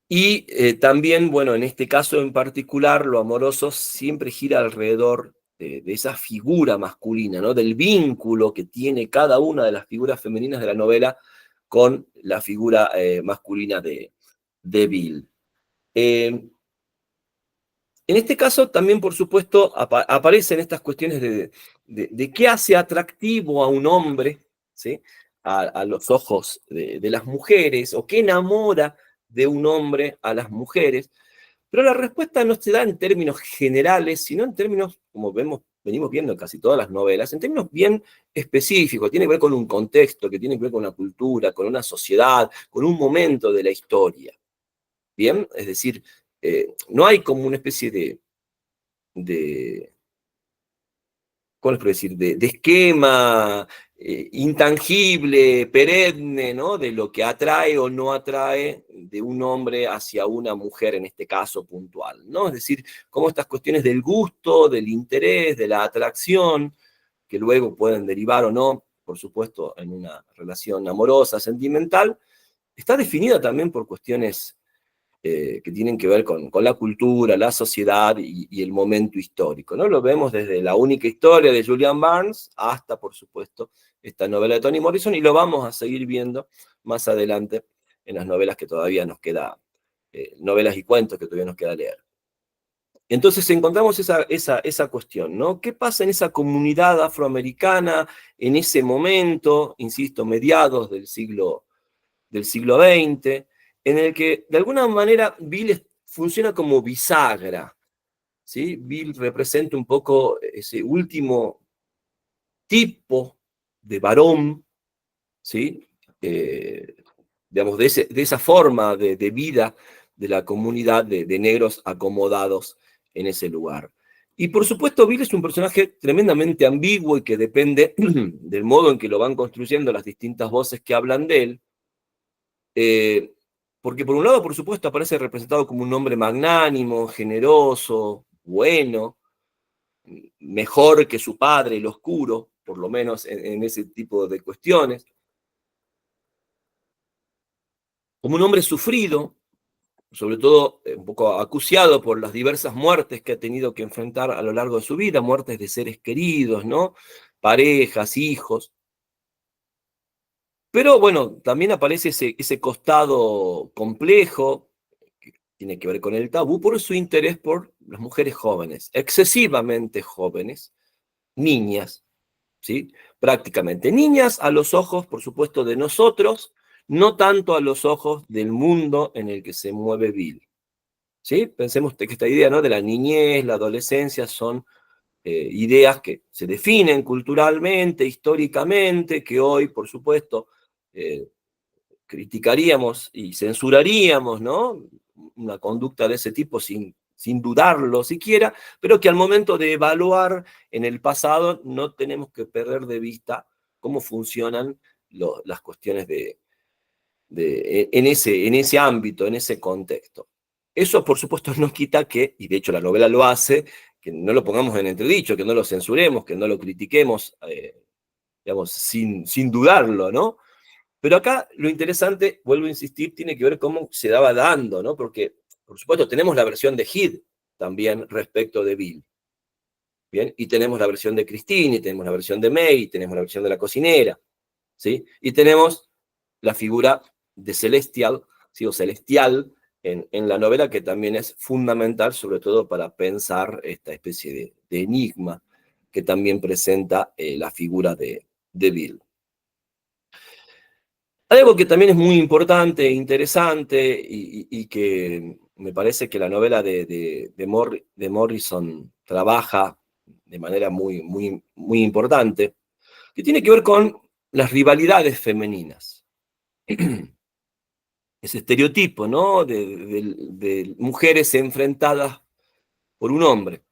Y también, bueno, en este caso en particular, lo amoroso siempre gira alrededor de esa figura masculina, ¿no? Del vínculo que tiene cada una de las figuras femeninas de la novela con la figura masculina de Bill. En este caso también, por supuesto, aparecen estas cuestiones de qué hace atractivo a un hombre, ¿sí? A los ojos de las mujeres, o qué enamora de un hombre a las mujeres. Pero la respuesta no se da en términos generales, sino en términos, como venimos viendo en casi todas las novelas, en términos bien específicos. Tiene que ver con un contexto, que tiene que ver con una cultura, con una sociedad, con un momento de la historia. ¿Bien? Es decir, no hay como una especie ¿cómo les puedo decir? De esquema intangible, perenne, ¿no? De lo que atrae o no atrae de un hombre hacia una mujer, en este caso puntual, ¿no? Es decir, cómo estas cuestiones del gusto, del interés, de la atracción, que luego pueden derivar o no, por supuesto, en una relación amorosa, sentimental, está definida también por cuestiones que tienen que ver con la cultura, la sociedad y el momento histórico, ¿no? Lo vemos desde La única historia de Julian Barnes hasta, por supuesto, esta novela de Toni Morrison, y lo vamos a seguir viendo más adelante en las novelas que todavía nos queda, novelas y cuentos que todavía nos queda leer. Entonces encontramos esa cuestión, ¿no? ¿Qué pasa en esa comunidad afroamericana en ese momento, insisto, mediados del siglo XX, en el que de alguna manera Bill funciona como bisagra, ¿sí? Bill representa un poco ese último tipo de varón, ¿sí? Digamos, de esa forma de vida de la comunidad de negros acomodados en ese lugar. Y por supuesto, Bill es un personaje tremendamente ambiguo y que depende del modo en que lo van construyendo las distintas voces que hablan de él. Porque por un lado, por supuesto, aparece representado como un hombre magnánimo, generoso, bueno, mejor que su padre, el oscuro, por lo menos en ese tipo de cuestiones. Como un hombre sufrido, sobre todo un poco acuciado por las diversas muertes que ha tenido que enfrentar a lo largo de su vida, muertes de seres queridos, ¿no? Parejas, hijos. Pero bueno, también aparece ese costado complejo, que tiene que ver con el tabú, por su interés por las mujeres jóvenes, excesivamente jóvenes, niñas, ¿sí? Prácticamente niñas a los ojos, por supuesto, de nosotros, no tanto a los ojos del mundo en el que se mueve Bill, ¿sí? Pensemos que esta idea, ¿no? De la niñez, la adolescencia, son ideas que se definen culturalmente, históricamente, que hoy, por supuesto, criticaríamos y censuraríamos, ¿no? Una conducta de ese tipo sin dudarlo siquiera, pero que al momento de evaluar en el pasado no tenemos que perder de vista cómo funcionan las cuestiones en ese ámbito, en ese contexto. Eso, por supuesto, no quita que, y de hecho la novela lo hace, que no lo pongamos en entredicho, que no lo censuremos, que no lo critiquemos, digamos, sin dudarlo, ¿no? Pero acá lo interesante, vuelvo a insistir, tiene que ver cómo se daba dando, ¿no? Porque, por supuesto, tenemos la versión de Heath también respecto de Bill, ¿bien? Y tenemos la versión de Christine, y tenemos la versión de May, y tenemos la versión de la cocinera, ¿sí? Y tenemos la figura de Celestial, ¿sí? O Celestial en la novela, que también es fundamental, sobre todo para pensar esta especie de enigma que también presenta la figura de Bill. Algo que también es muy importante e interesante y que me parece que la novela de Morrison trabaja de manera muy importante, que tiene que ver con las rivalidades femeninas. Ese estereotipo, ¿no? De mujeres enfrentadas por un hombre.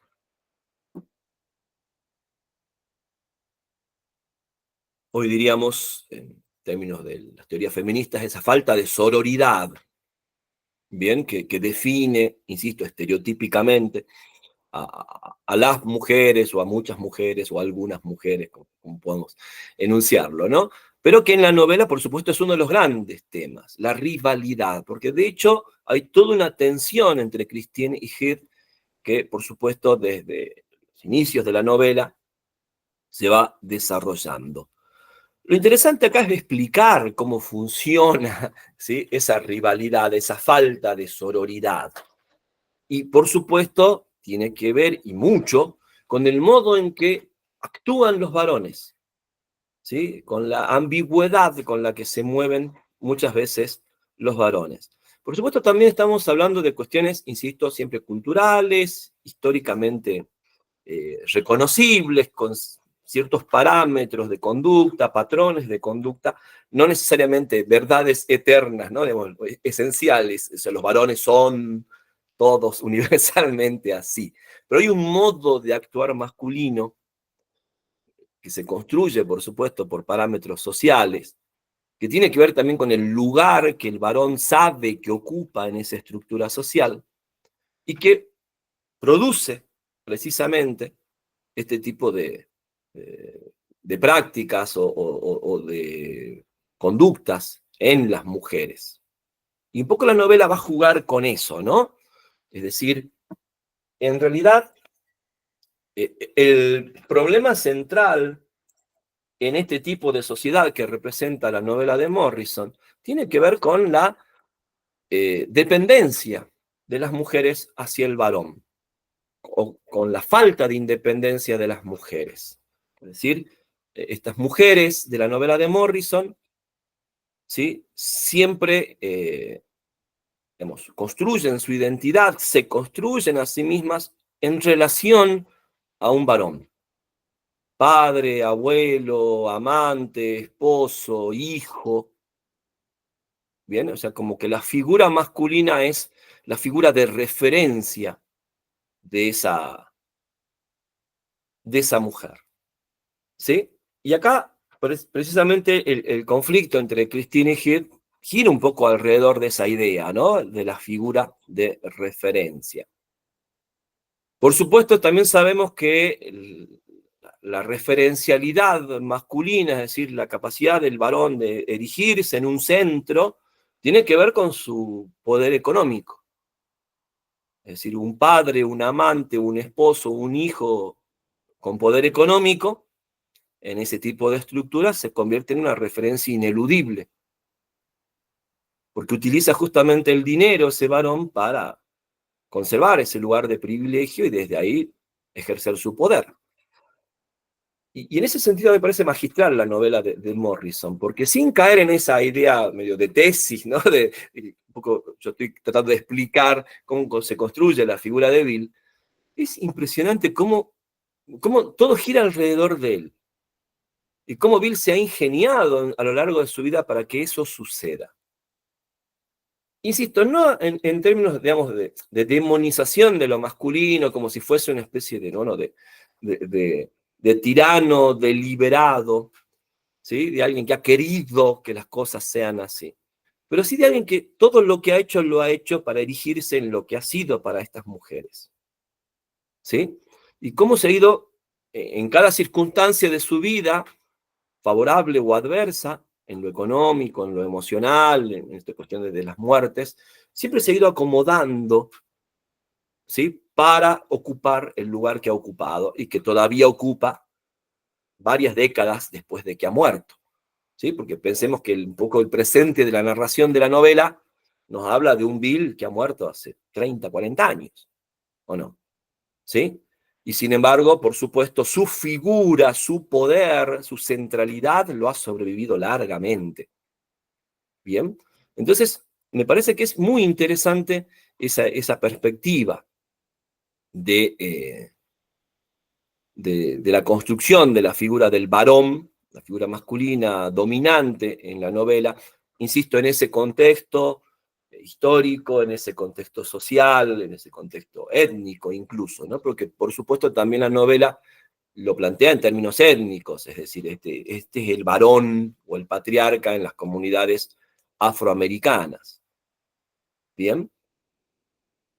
Hoy diríamos, en términos de las teorías feministas, esa falta de sororidad, bien, que define, insisto, estereotípicamente a las mujeres o a muchas mujeres o a algunas mujeres, como podemos enunciarlo, ¿no? Pero que en la novela, por supuesto, es uno de los grandes temas, la rivalidad, porque de hecho hay toda una tensión entre Christine y Heath que, por supuesto, desde inicios de la novela, se va desarrollando. Lo interesante acá es explicar cómo funciona, ¿sí?, esa rivalidad, esa falta de sororidad. Y por supuesto, tiene que ver, y mucho, con el modo en que actúan los varones, ¿sí?, con la ambigüedad con la que se mueven muchas veces los varones. Por supuesto, también estamos hablando de cuestiones, insisto, siempre culturales, históricamente reconocibles, con ciertos parámetros de conducta, patrones de conducta, no necesariamente verdades eternas, ¿no?, digamos, esenciales. O sea, los varones son todos universalmente así. Pero hay un modo de actuar masculino que se construye, por supuesto, por parámetros sociales, que tiene que ver también con el lugar que el varón sabe que ocupa en esa estructura social y que produce precisamente este tipo de prácticas o de conductas en las mujeres. Y un poco la novela va a jugar con eso, ¿no? Es decir, en realidad, el problema central en este tipo de sociedad que representa la novela de Morrison tiene que ver con la dependencia de las mujeres hacia el varón, o con la falta de independencia de las mujeres. Es decir, estas mujeres de la novela de Morrison, ¿sí?, siempre digamos, construyen su identidad, se construyen a sí mismas en relación a un varón. Padre, abuelo, amante, esposo, hijo. Bien, o sea, como que la figura masculina es la figura de referencia de esa mujer. ¿Sí? Y acá, precisamente, el conflicto entre Christine y Heath gira un poco alrededor de esa idea, ¿no?, de la figura de referencia. Por supuesto, también sabemos que la referencialidad masculina, es decir, la capacidad del varón de erigirse en un centro, tiene que ver con su poder económico. Es decir, un padre, un amante, un esposo, un hijo con poder económico, en ese tipo de estructuras, se convierte en una referencia ineludible, porque utiliza justamente el dinero, ese varón, para conservar ese lugar de privilegio y desde ahí ejercer su poder. Y en ese sentido me parece magistral la novela de Morrison, porque sin caer en esa idea medio de tesis, ¿no?, un poco, yo estoy tratando de explicar cómo se construye la figura de Bill, es impresionante cómo todo gira alrededor de él, y cómo Bill se ha ingeniado a lo largo de su vida para que eso suceda. Insisto, no en términos, digamos, de demonización de lo masculino, como si fuese una especie de tirano deliberado, ¿sí?, de alguien que ha querido que las cosas sean así, pero sí de alguien que todo lo que ha hecho lo ha hecho para erigirse en lo que ha sido para estas mujeres, ¿sí? Y cómo se ha ido, en cada circunstancia de su vida, favorable o adversa, en lo económico, en lo emocional, en esta cuestión de las muertes, siempre se ha ido acomodando, ¿sí?, para ocupar el lugar que ha ocupado y que todavía ocupa varias décadas después de que ha muerto, ¿sí? Porque pensemos que un poco el presente de la narración de la novela nos habla de un Bill que ha muerto hace 30, 40 años, ¿o no? ¿Sí? Y sin embargo, por supuesto, su figura, su poder, su centralidad lo ha sobrevivido largamente. ¿Bien? Entonces, me parece que es muy interesante esa perspectiva de la construcción de la figura del varón, la figura masculina dominante en la novela, insisto, en ese contexto histórico, en ese contexto social, en ese contexto étnico incluso, ¿no? Porque por supuesto también la novela lo plantea en términos étnicos, es decir, este es el varón o el patriarca en las comunidades afroamericanas. ¿Bien?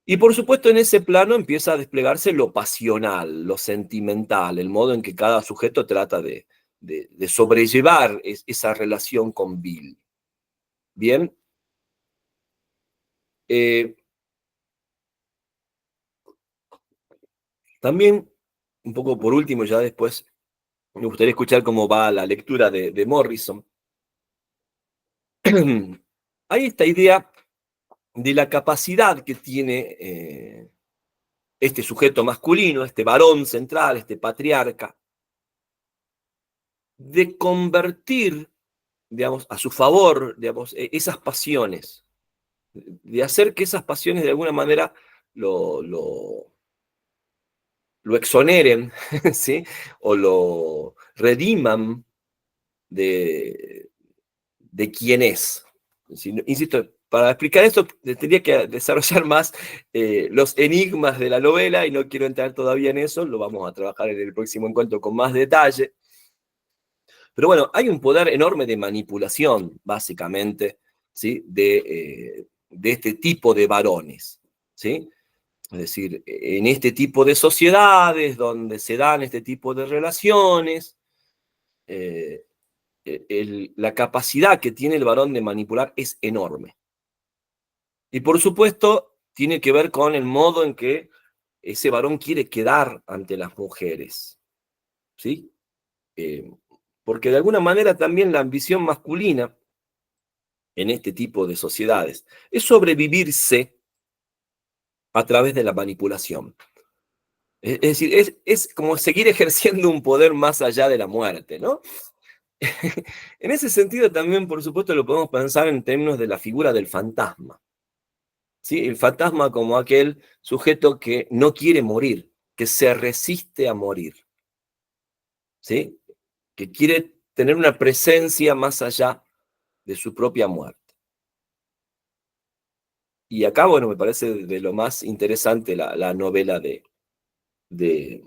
Y por supuesto en ese plano empieza a desplegarse lo pasional, lo sentimental, el modo en que cada sujeto trata de sobrellevar esa relación con Bill. Bien. También un poco por último, ya después me gustaría escuchar cómo va la lectura de Morrison. Hay esta idea de la capacidad que tiene este sujeto masculino, este varón central, este patriarca, de convertir, digamos, a su favor, digamos, esas pasiones, de hacer que esas pasiones de alguna manera lo exoneren, ¿sí? O lo rediman de quién es. Insisto, para explicar esto tendría que desarrollar más los enigmas de la novela y no quiero entrar todavía en eso, lo vamos a trabajar en el próximo encuentro con más detalle. Pero bueno, hay un poder enorme de manipulación, básicamente, ¿sí? De este tipo de varones, ¿sí? Es decir, en este tipo de sociedades donde se dan este tipo de relaciones, la capacidad que tiene el varón de manipular es enorme. Y por supuesto, tiene que ver con el modo en que ese varón quiere quedar ante las mujeres, ¿sí? Porque de alguna manera también la ambición masculina en este tipo de sociedades es sobrevivirse a través de la manipulación. Es decir, es como seguir ejerciendo un poder más allá de la muerte, ¿no? En ese sentido también, por supuesto, lo podemos pensar en términos de la figura del fantasma, ¿sí? El fantasma como aquel sujeto que no quiere morir, que se resiste a morir, ¿sí? Que quiere tener una presencia más allá de su propia muerte. Y acá, bueno, me parece de lo más interesante la novela de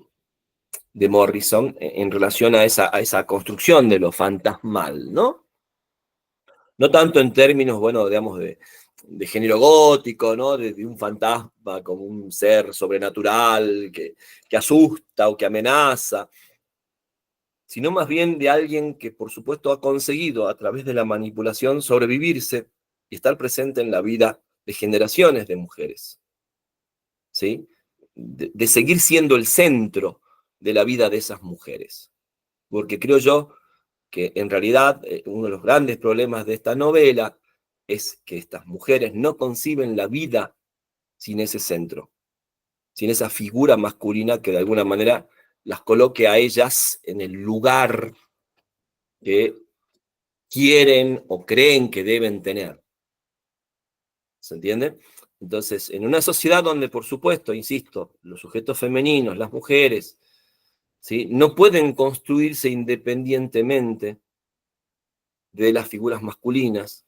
Morrison en relación a esa construcción de lo fantasmal, ¿no? No tanto en términos, bueno, digamos, de género gótico, ¿no? De un fantasma como un ser sobrenatural que asusta o que amenaza, sino más bien de alguien que, por supuesto, ha conseguido a través de la manipulación sobrevivirse y estar presente en la vida de generaciones de mujeres, ¿sí? De seguir siendo el centro de la vida de esas mujeres. Porque creo yo que en realidad uno de los grandes problemas de esta novela es que estas mujeres no conciben la vida sin ese centro, sin esa figura masculina que de alguna manera las coloque a ellas en el lugar que quieren o creen que deben tener. ¿Se entiende? Entonces, en una sociedad donde, por supuesto, insisto, los sujetos femeninos, las mujeres, ¿sí? No pueden construirse independientemente de las figuras masculinas,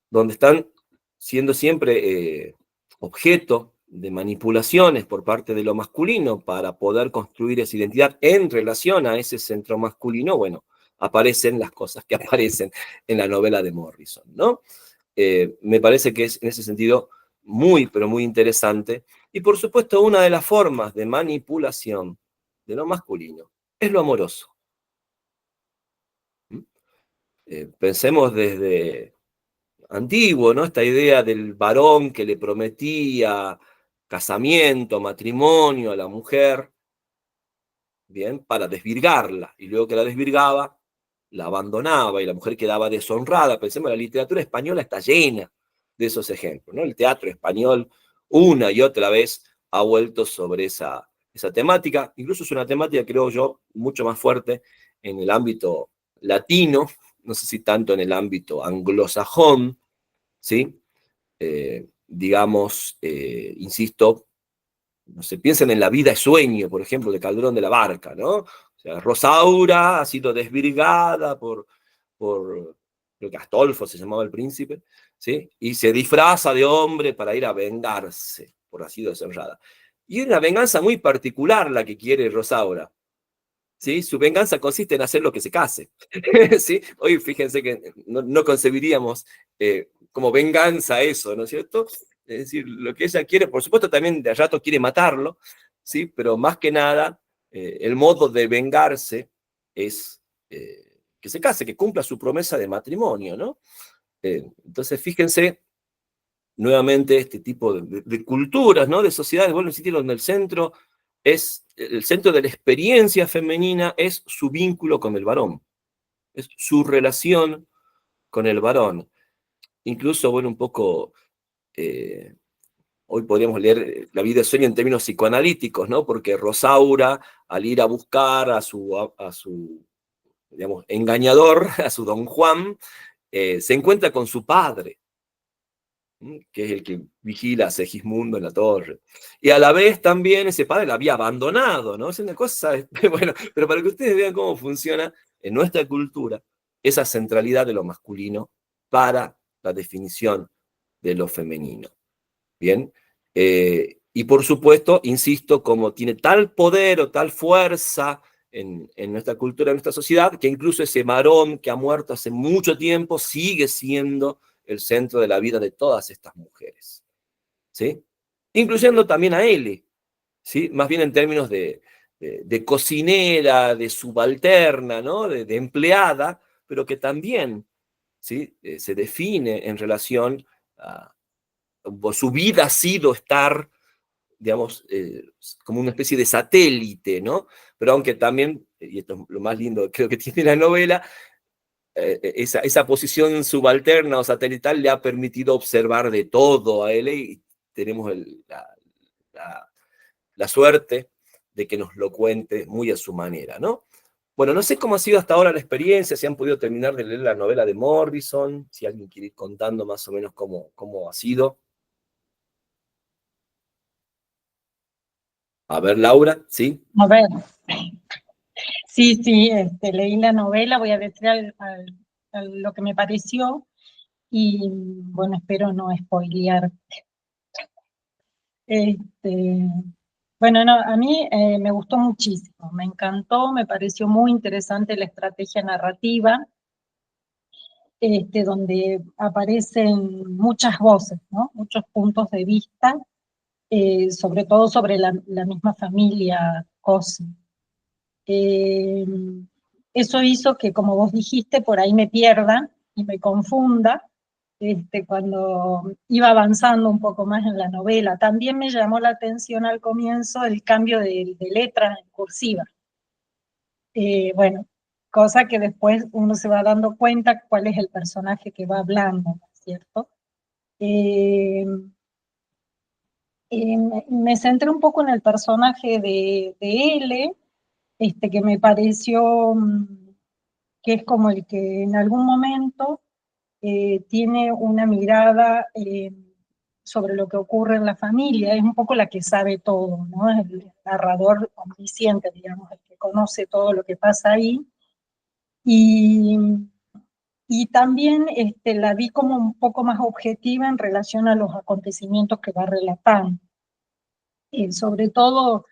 donde están siendo siempre objeto de manipulaciones por parte de lo masculino para poder construir esa identidad en relación a ese centro masculino, bueno, aparecen las cosas que aparecen en la novela de Morrison, ¿no? Me parece que es en ese sentido muy, pero muy interesante. Y por supuesto, una de las formas de manipulación de lo masculino es lo amoroso. Pensemos desde antiguo, ¿no? Esta idea del varón que le prometía casamiento, matrimonio a la mujer, bien, para desvirgarla, y luego que la desvirgaba, la abandonaba y la mujer quedaba deshonrada. Pensemos, la literatura española está llena de esos ejemplos, ¿no? El teatro español una y otra vez ha vuelto sobre esa temática, incluso es una temática, creo yo, mucho más fuerte en el ámbito latino, no sé si tanto en el ámbito anglosajón, ¿sí? Digamos, insisto, no sé, piensen en La vida es sueño, por ejemplo, de Calderón de la Barca, ¿no? O sea, Rosaura ha sido desvirgada por creo que Astolfo se llamaba el príncipe, ¿sí? Y se disfraza de hombre para ir a vengarse por haber sido deshonrada. Y una venganza muy particular la que quiere Rosaura, ¿sí? Su venganza consiste en hacer lo que se case, ¿sí? Hoy fíjense que no concebiríamos como venganza eso, ¿no es cierto? Es decir, lo que ella quiere, por supuesto también de rato quiere matarlo, ¿sí? Pero más que nada, el modo de vengarse es que se case, que cumpla su promesa de matrimonio, ¿no? Entonces, fíjense nuevamente este tipo de culturas, ¿no? De sociedades, bueno, en sitio donde el centro el centro de la experiencia femenina es su vínculo con el varón, es su relación con el varón. Incluso, bueno, un poco, hoy podríamos leer La vida de sueño en términos psicoanalíticos, ¿no? Porque Rosaura, al ir a buscar a su digamos, engañador, a su don Juan, se encuentra con su padre, que es el que vigila a Segismundo en la torre. Y a la vez también ese padre la había abandonado, ¿no? Es una cosa, bueno, pero para que ustedes vean cómo funciona en nuestra cultura esa centralidad de lo masculino para la definición de lo femenino. Bien, y por supuesto, insisto, como tiene tal poder o tal fuerza en nuestra cultura, en nuestra sociedad, que incluso ese varón que ha muerto hace mucho tiempo sigue siendo el centro de la vida de todas estas mujeres, ¿sí? Incluyendo también a Ele, ¿sí? Más bien en términos de cocinera, de subalterna, ¿no? De empleada, pero que también, ¿sí? Se define en relación a su vida ha sido estar, digamos, como una especie de satélite, ¿no? Pero aunque también, y esto es lo más lindo creo que tiene la novela, esa posición subalterna o satelital le ha permitido observar de todo a él y tenemos la suerte de que nos lo cuente muy a su manera, ¿no? Bueno, no sé cómo ha sido hasta ahora la experiencia, si han podido terminar de leer la novela de Morrison, si alguien quiere ir contando más o menos cómo ha sido. A ver, Laura, ¿sí? A ver, sí, leí la novela, voy a decir lo que me pareció y, bueno, espero no spoilear. Bueno, no, a mí me gustó muchísimo, me encantó, me pareció muy interesante la estrategia narrativa, donde aparecen muchas voces, ¿no? Muchos puntos de vista, sobre todo sobre la misma familia Cosi. Eso hizo que, como vos dijiste, por ahí me pierda y me confunda cuando iba avanzando un poco más en la novela. También me llamó la atención al comienzo el cambio de letra en cursiva. Bueno, cosa que después uno se va dando cuenta cuál es el personaje que va hablando, ¿cierto? Me centré un poco en el personaje de L, que me pareció que es como el que en algún momento tiene una mirada sobre lo que ocurre en la familia, es un poco la que sabe todo, ¿no? Es el narrador omnisciente, digamos, el que conoce todo lo que pasa ahí. Y también la vi como un poco más objetiva en relación a los acontecimientos que va relatando. Sobre todo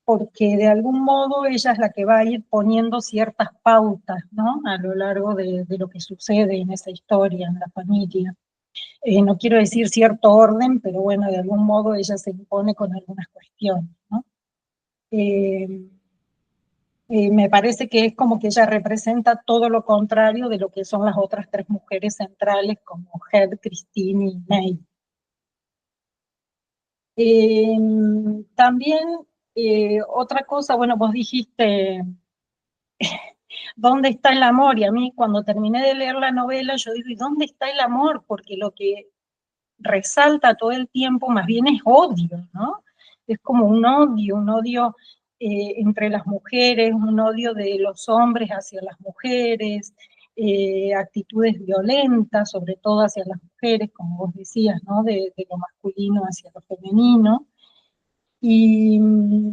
porque de algún modo ella es la que va a ir poniendo ciertas pautas, ¿no? A lo largo de lo que sucede en esa historia, en la familia. No quiero decir cierto orden, pero bueno, de algún modo ella se impone con algunas cuestiones, ¿no? Me parece que es como que ella representa todo lo contrario de lo que son las otras tres mujeres centrales, como Head, Christine y May. También otra cosa, bueno, vos dijiste, ¿dónde está el amor? Y a mí cuando terminé de leer la novela, yo digo, ¿y dónde está el amor? Porque lo que resalta todo el tiempo más bien es odio, ¿no? Es como un odio entre las mujeres, un odio de los hombres hacia las mujeres, actitudes violentas, sobre todo hacia las mujeres, como vos decías, ¿no? De lo masculino hacia lo femenino. Y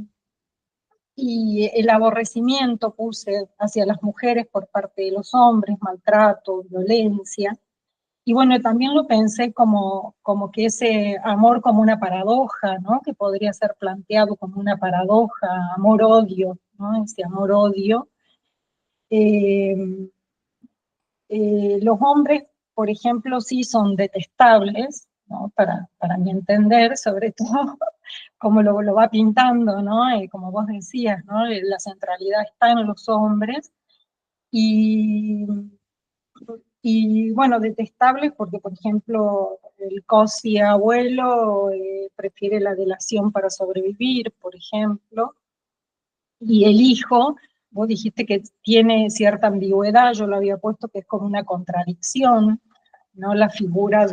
el aborrecimiento puse hacia las mujeres por parte de los hombres, maltrato, violencia. Y bueno, también lo pensé como que ese amor como una paradoja, ¿no? Que podría ser planteado como una paradoja, amor-odio, ¿no? Ese amor-odio. Los hombres, por ejemplo, sí son detestables, ¿no? Para mi entender, sobre todo como lo va pintando, ¿no? Como vos decías, ¿no? La centralidad está en los hombres, y Y bueno, detestables porque, por ejemplo, el Cosi abuelo prefiere la delación para sobrevivir, por ejemplo, y el hijo, vos dijiste que tiene cierta ambigüedad, yo lo había puesto que es como una contradicción, ¿no? La figura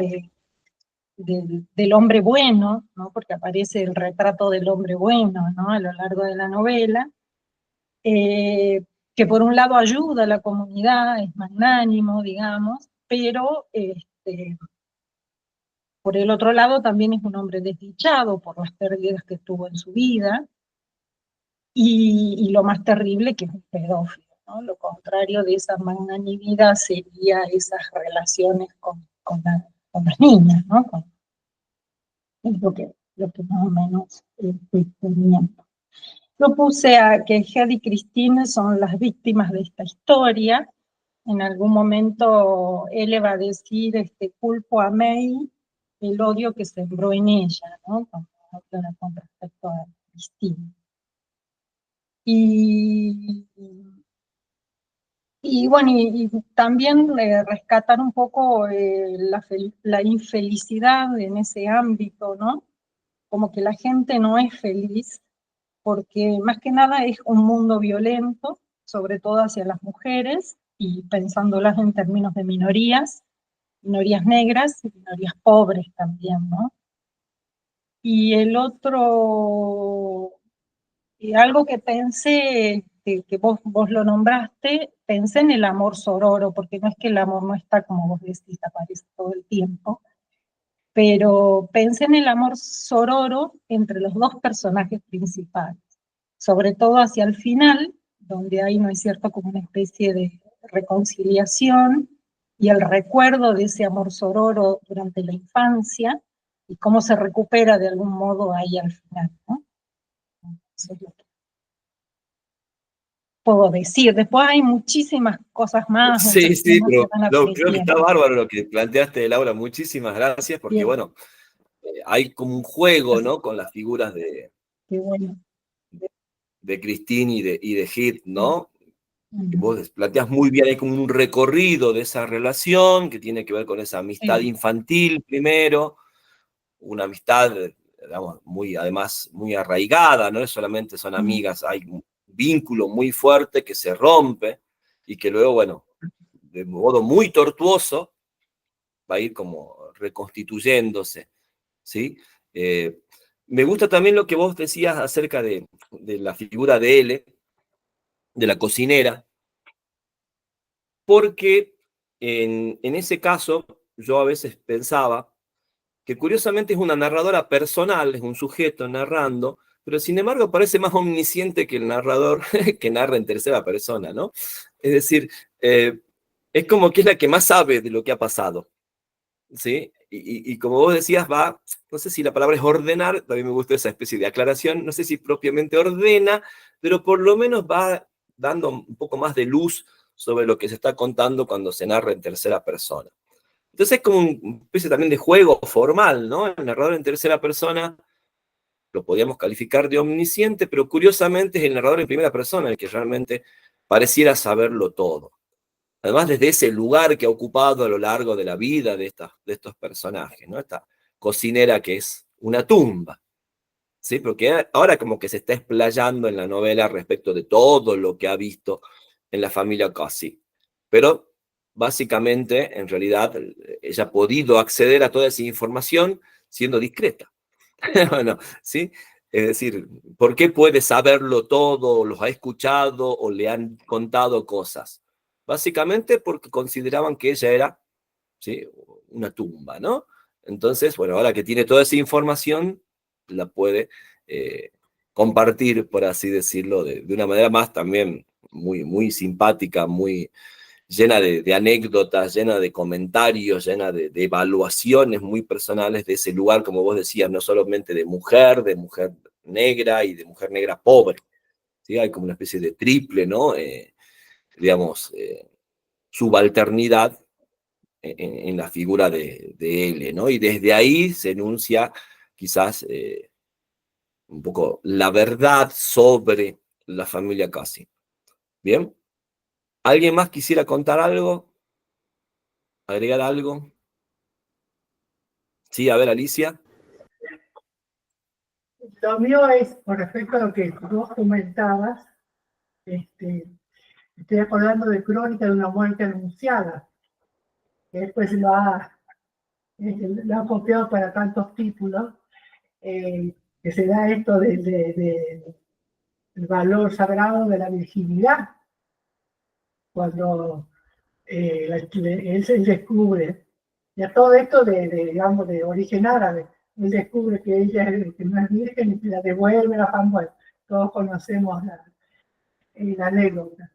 del hombre bueno, ¿no? Porque aparece el retrato del hombre bueno, ¿no? A lo largo de la novela, que por un lado ayuda a la comunidad, es magnánimo, digamos, pero por el otro lado también es un hombre desdichado por las pérdidas que tuvo en su vida, y lo más terrible que es un pedófilo, ¿no? Lo contrario de esa magnanimidad sería esas relaciones con las niñas, ¿no? Es lo que más o menos tenía. Yo puse a que Head y Christine son las víctimas de esta historia. En algún momento él va a decir, culpo a May el odio que sembró en ella, ¿no? Con respecto a Christine. Y bueno, y también rescatar un poco la infelicidad en ese ámbito, ¿no? Como que la gente no es feliz, porque más que nada es un mundo violento, sobre todo hacia las mujeres, y pensándolas en términos de minorías negras y minorías pobres también, ¿no? Y el otro, algo que pensé, que vos lo nombraste, pensé en el amor sororo, porque no es que el amor no está, como vos decís, aparece todo el tiempo, pero pensé en el amor sororo entre los dos personajes principales, sobre todo hacia el final, donde hay, ¿no es cierto?, como una especie de reconciliación y el recuerdo de ese amor sororo durante la infancia y cómo se recupera de algún modo ahí al final, ¿no? Eso es lo que puedo decir. Después hay muchísimas cosas más, muchos Sí, sí, temas que pero van creo que está apareciendo. bárbaro lo que planteaste, Laura. Muchísimas gracias, porque Bien, bueno, hay como un juego, así ¿no? Con las figuras que bueno. de Christine y de Heath, ¿no? Que Ujú. vos planteás muy bien, hay como un recorrido de esa relación que tiene que ver con esa amistad Sí. infantil primero, una amistad, digamos, muy, además, muy arraigada, no es solamente son Mm. amigas, hay un vínculo muy fuerte que se rompe y que luego, bueno, de modo muy tortuoso, va a ir como reconstituyéndose, ¿sí? Me gusta también lo que vos decías acerca de la figura de L, de la cocinera, porque en ese caso yo a veces pensaba que curiosamente es una narradora personal, es un sujeto narrando, pero sin embargo parece más omnisciente que el narrador que narra en tercera persona, ¿no? Es decir, es como que es la que más sabe de lo que ha pasado, ¿sí? Y como vos decías, va, no sé si la palabra es ordenar, también me gusta esa especie de aclaración, no sé si propiamente ordena, pero por lo menos va dando un poco más de luz sobre lo que se está contando cuando se narra en tercera persona. Entonces es como una especie también de juego formal, ¿no? El narrador en tercera persona lo podríamos calificar de omnisciente, pero curiosamente es el narrador en primera persona el que realmente pareciera saberlo todo. Además, desde ese lugar que ha ocupado a lo largo de la vida de estos personajes, ¿no? Esta cocinera que es una tumba, ¿sí? Porque ahora como que se está explayando en la novela respecto de todo lo que ha visto en la familia Cossi. Pero básicamente, en realidad, ella ha podido acceder a toda esa información siendo discreta. Bueno, ¿sí? Es decir, ¿por qué puede saberlo todo, los ha escuchado o le han contado cosas? Básicamente porque consideraban que ella era, ¿sí?, una tumba, ¿no? Entonces, bueno, ahora que tiene toda esa información, la puede compartir, por así decirlo, de una manera más también muy, muy simpática, muy llena de anécdotas, llena de comentarios, llena de evaluaciones muy personales de ese lugar, como vos decías, no solamente de mujer negra y de mujer negra pobre, ¿sí? Hay como una especie de triple, ¿no? Digamos, subalternidad en la figura de L, ¿no? Y desde ahí se enuncia quizás un poco la verdad sobre la familia Cassi. ¿Bien? ¿Alguien más quisiera contar algo? agregar algo? Sí, a ver, Alicia. Lo mío es, con respecto a lo que vos comentabas, estoy acordando de Crónica de una muerte anunciada, que después lo ha copiado para tantos títulos, que se da esto del valor sagrado de la virginidad, cuando él descubre, ya todo esto digamos, de origen árabe, él descubre que ella que no es virgen y la devuelve a Juan. Bueno, todos conocemos la anécdota.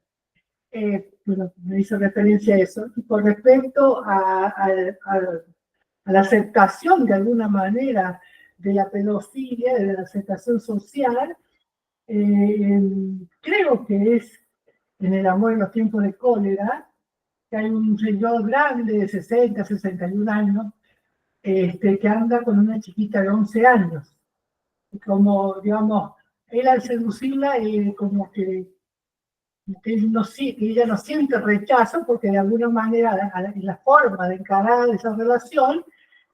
Bueno, me hizo referencia a eso. Y con respecto a la aceptación de alguna manera de la pedofilia, de la aceptación social, creo que es en El amor en los tiempos de cólera, que hay un señor grande de 60, 61 años, que anda con una chiquita de 11 años. Y como, digamos, él al seducirla, como que ella no siente rechazo, porque de alguna manera, en la forma de encarar esa relación,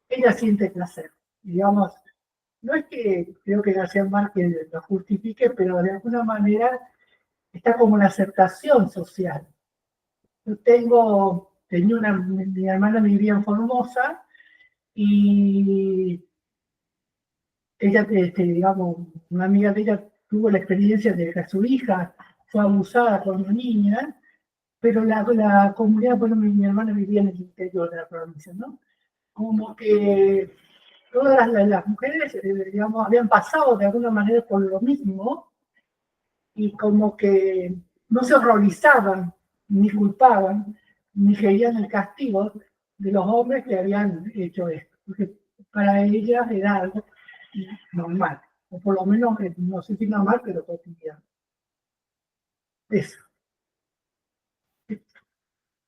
ella siente placer. Digamos, no es que creo que García Márquez lo justifique, pero de alguna manera está como una aceptación social. Yo tenía mi hermana vivía en Formosa y ella, digamos, una amiga de ella tuvo la experiencia de que su hija fue abusada cuando niña, pero la comunidad, bueno, mi hermana vivía en el interior de la provincia, ¿no? Como que todas las mujeres, digamos, habían pasado de alguna manera por lo mismo y como que no se horrorizaban, ni culpaban, ni querían el castigo de los hombres que habían hecho esto, porque para ellas era algo normal, o por lo menos, no sé si normal, pero cotidiano. Eso.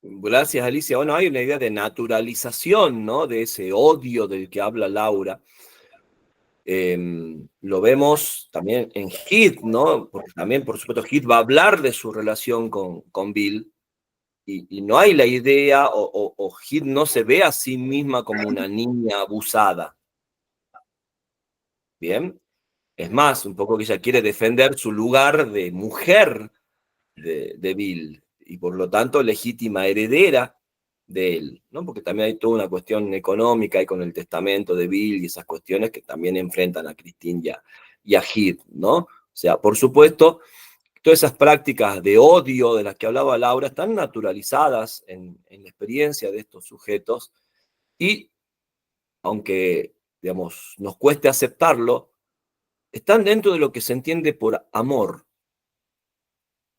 Gracias, Alicia. Bueno, hay una idea de naturalización, ¿no? De ese odio del que habla Laura. Lo vemos también en Heath, ¿no? Porque también, por supuesto, Heath va a hablar de su relación con Bill, y no hay la idea, o Heath no se ve a sí misma como una niña abusada. ¿Bien? Es más, un poco que ella quiere defender su lugar de mujer de Bill, y por lo tanto legítima heredera de él, ¿no? Porque también hay toda una cuestión económica ahí con el testamento de Bill y esas cuestiones que también enfrentan a Christine y a Heath, ¿no? O sea, por supuesto, todas esas prácticas de odio de las que hablaba Laura están naturalizadas en la experiencia de estos sujetos, y aunque, digamos, nos cueste aceptarlo, están dentro de lo que se entiende por amor.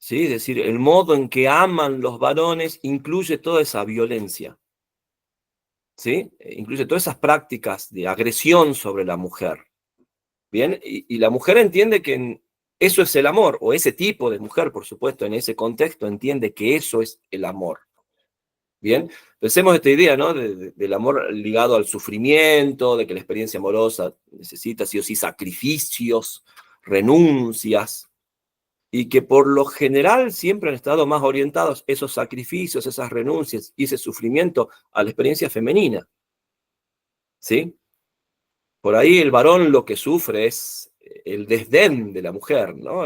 ¿Sí? Es decir, el modo en que aman los varones incluye toda esa violencia, ¿sí? Incluye todas esas prácticas de agresión sobre la mujer. ¿Bien? Y la mujer entiende que eso es el amor, o ese tipo de mujer, por supuesto, en ese contexto entiende que eso es el amor. Bien, pensemos esta idea, ¿no? Del amor ligado al sufrimiento, de que la experiencia amorosa necesita sí o sí sacrificios, renuncias, y que por lo general siempre han estado más orientados esos sacrificios, esas renuncias y ese sufrimiento a la experiencia femenina. ¿Sí? Por ahí el varón lo que sufre es el desdén de la mujer, ¿no?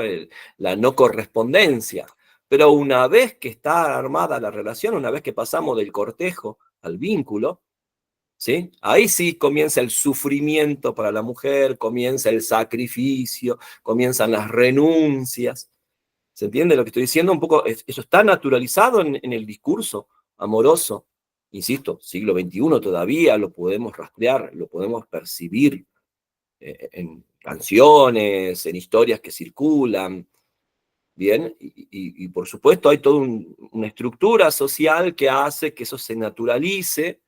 La no correspondencia. Pero una vez que está armada la relación, una vez que pasamos del cortejo al vínculo, ¿sí? Ahí sí comienza el sufrimiento para la mujer, comienza el sacrificio, comienzan las renuncias. ¿Se entiende lo que estoy diciendo? Un poco, eso está naturalizado en el discurso amoroso. Insisto, siglo XXI todavía lo podemos rastrear, lo podemos percibir en canciones, en historias que circulan, ¿bien? Y por supuesto hay toda una estructura social que hace que eso se naturalice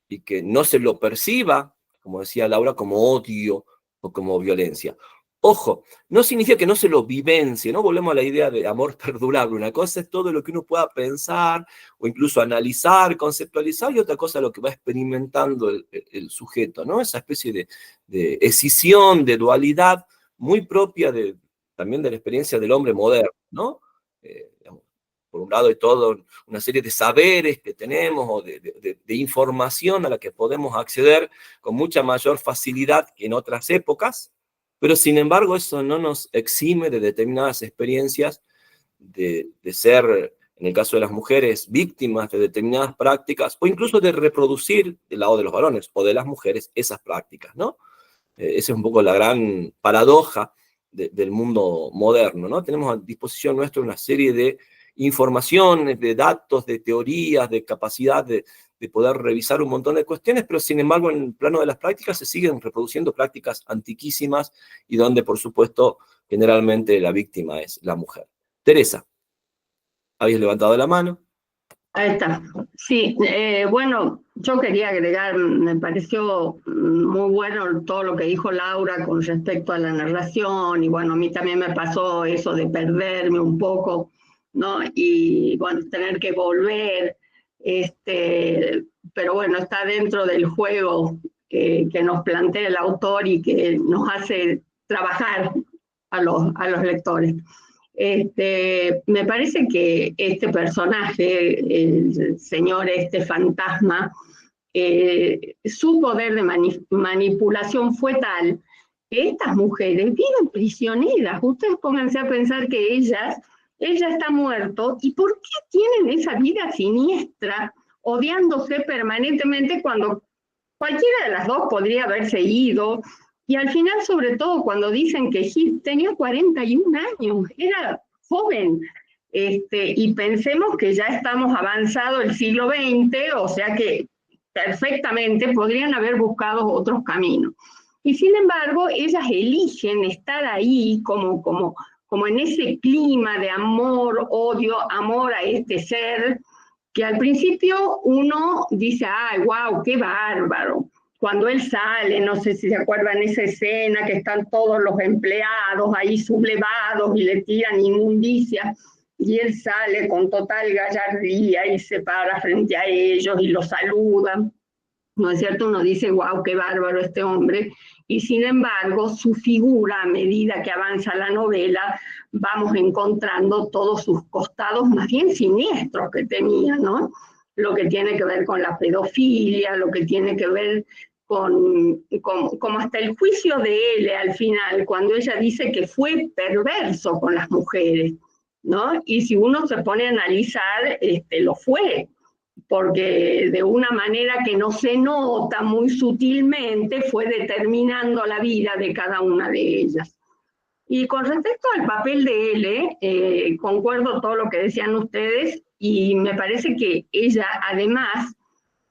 y que no se lo perciba, como decía Laura, como odio o como violencia. Ojo, no significa que no se lo vivencie, ¿no? Volvemos a la idea de amor perdurable. Una cosa es todo lo que uno pueda pensar o incluso analizar, conceptualizar, y otra cosa es lo que va experimentando el sujeto, ¿no? Esa especie de escisión, de dualidad muy propia también de la experiencia del hombre moderno, ¿no? por un lado hay toda una serie de saberes que tenemos o de información a la que podemos acceder con mucha mayor facilidad que en otras épocas, pero sin embargo eso no nos exime de determinadas experiencias de ser, en el caso de las mujeres, víctimas de determinadas prácticas, o incluso de reproducir del lado de los varones o de las mujeres esas prácticas, ¿no? Esa es un poco la gran paradoja del mundo moderno, ¿no? Tenemos a disposición nuestra una serie de informaciones, de datos, de teorías, de capacidad de poder revisar un montón de cuestiones, pero sin embargo en el plano de las prácticas se siguen reproduciendo prácticas antiquísimas y donde, por supuesto, generalmente la víctima es la mujer. Teresa, habías levantado la mano. Ahí está. Sí, bueno, yo quería agregar, me pareció muy bueno todo lo que dijo Laura con respecto a la narración, y bueno, a mí también me pasó eso de perderme un poco, ¿no? Y bueno, tener que volver, pero bueno, está dentro del juego que nos plantea el autor y que nos hace trabajar a los lectores. Me parece que este personaje, el señor fantasma, su poder de manipulación fue tal que estas mujeres viven prisioneras. Ustedes pónganse a pensar que ella está muerto, ¿y por qué tienen esa vida siniestra, odiándose permanentemente cuando cualquiera de las dos podría haberse ido? Y al final, sobre todo, cuando dicen que Heath tenía 41 años, era joven, y pensemos que ya estamos avanzado el siglo XX, o sea que perfectamente podrían haber buscado otros caminos. Y sin embargo, ellas eligen estar ahí como en ese clima de amor, odio, amor a este ser, que al principio uno dice, ¡ay, wow, qué bárbaro! Cuando él sale, no sé si se acuerdan esa escena que están todos los empleados ahí sublevados y le tiran inmundicia, y él sale con total gallardía y se para frente a ellos y los saluda, ¿no es cierto? Uno dice, wow, qué bárbaro este hombre, y sin embargo su figura, a medida que avanza la novela, vamos encontrando todos sus costados más bien siniestros que tenía, ¿no? Lo que tiene que ver con la pedofilia, lo que tiene que ver como hasta el juicio de él al final, cuando ella dice que fue perverso con las mujeres, ¿no? Y si uno se pone a analizar, lo fue, porque de una manera que no se nota, muy sutilmente, fue determinando la vida de cada una de ellas. Y con respecto al papel de él, concuerdo todo lo que decían ustedes, y me parece que ella, además,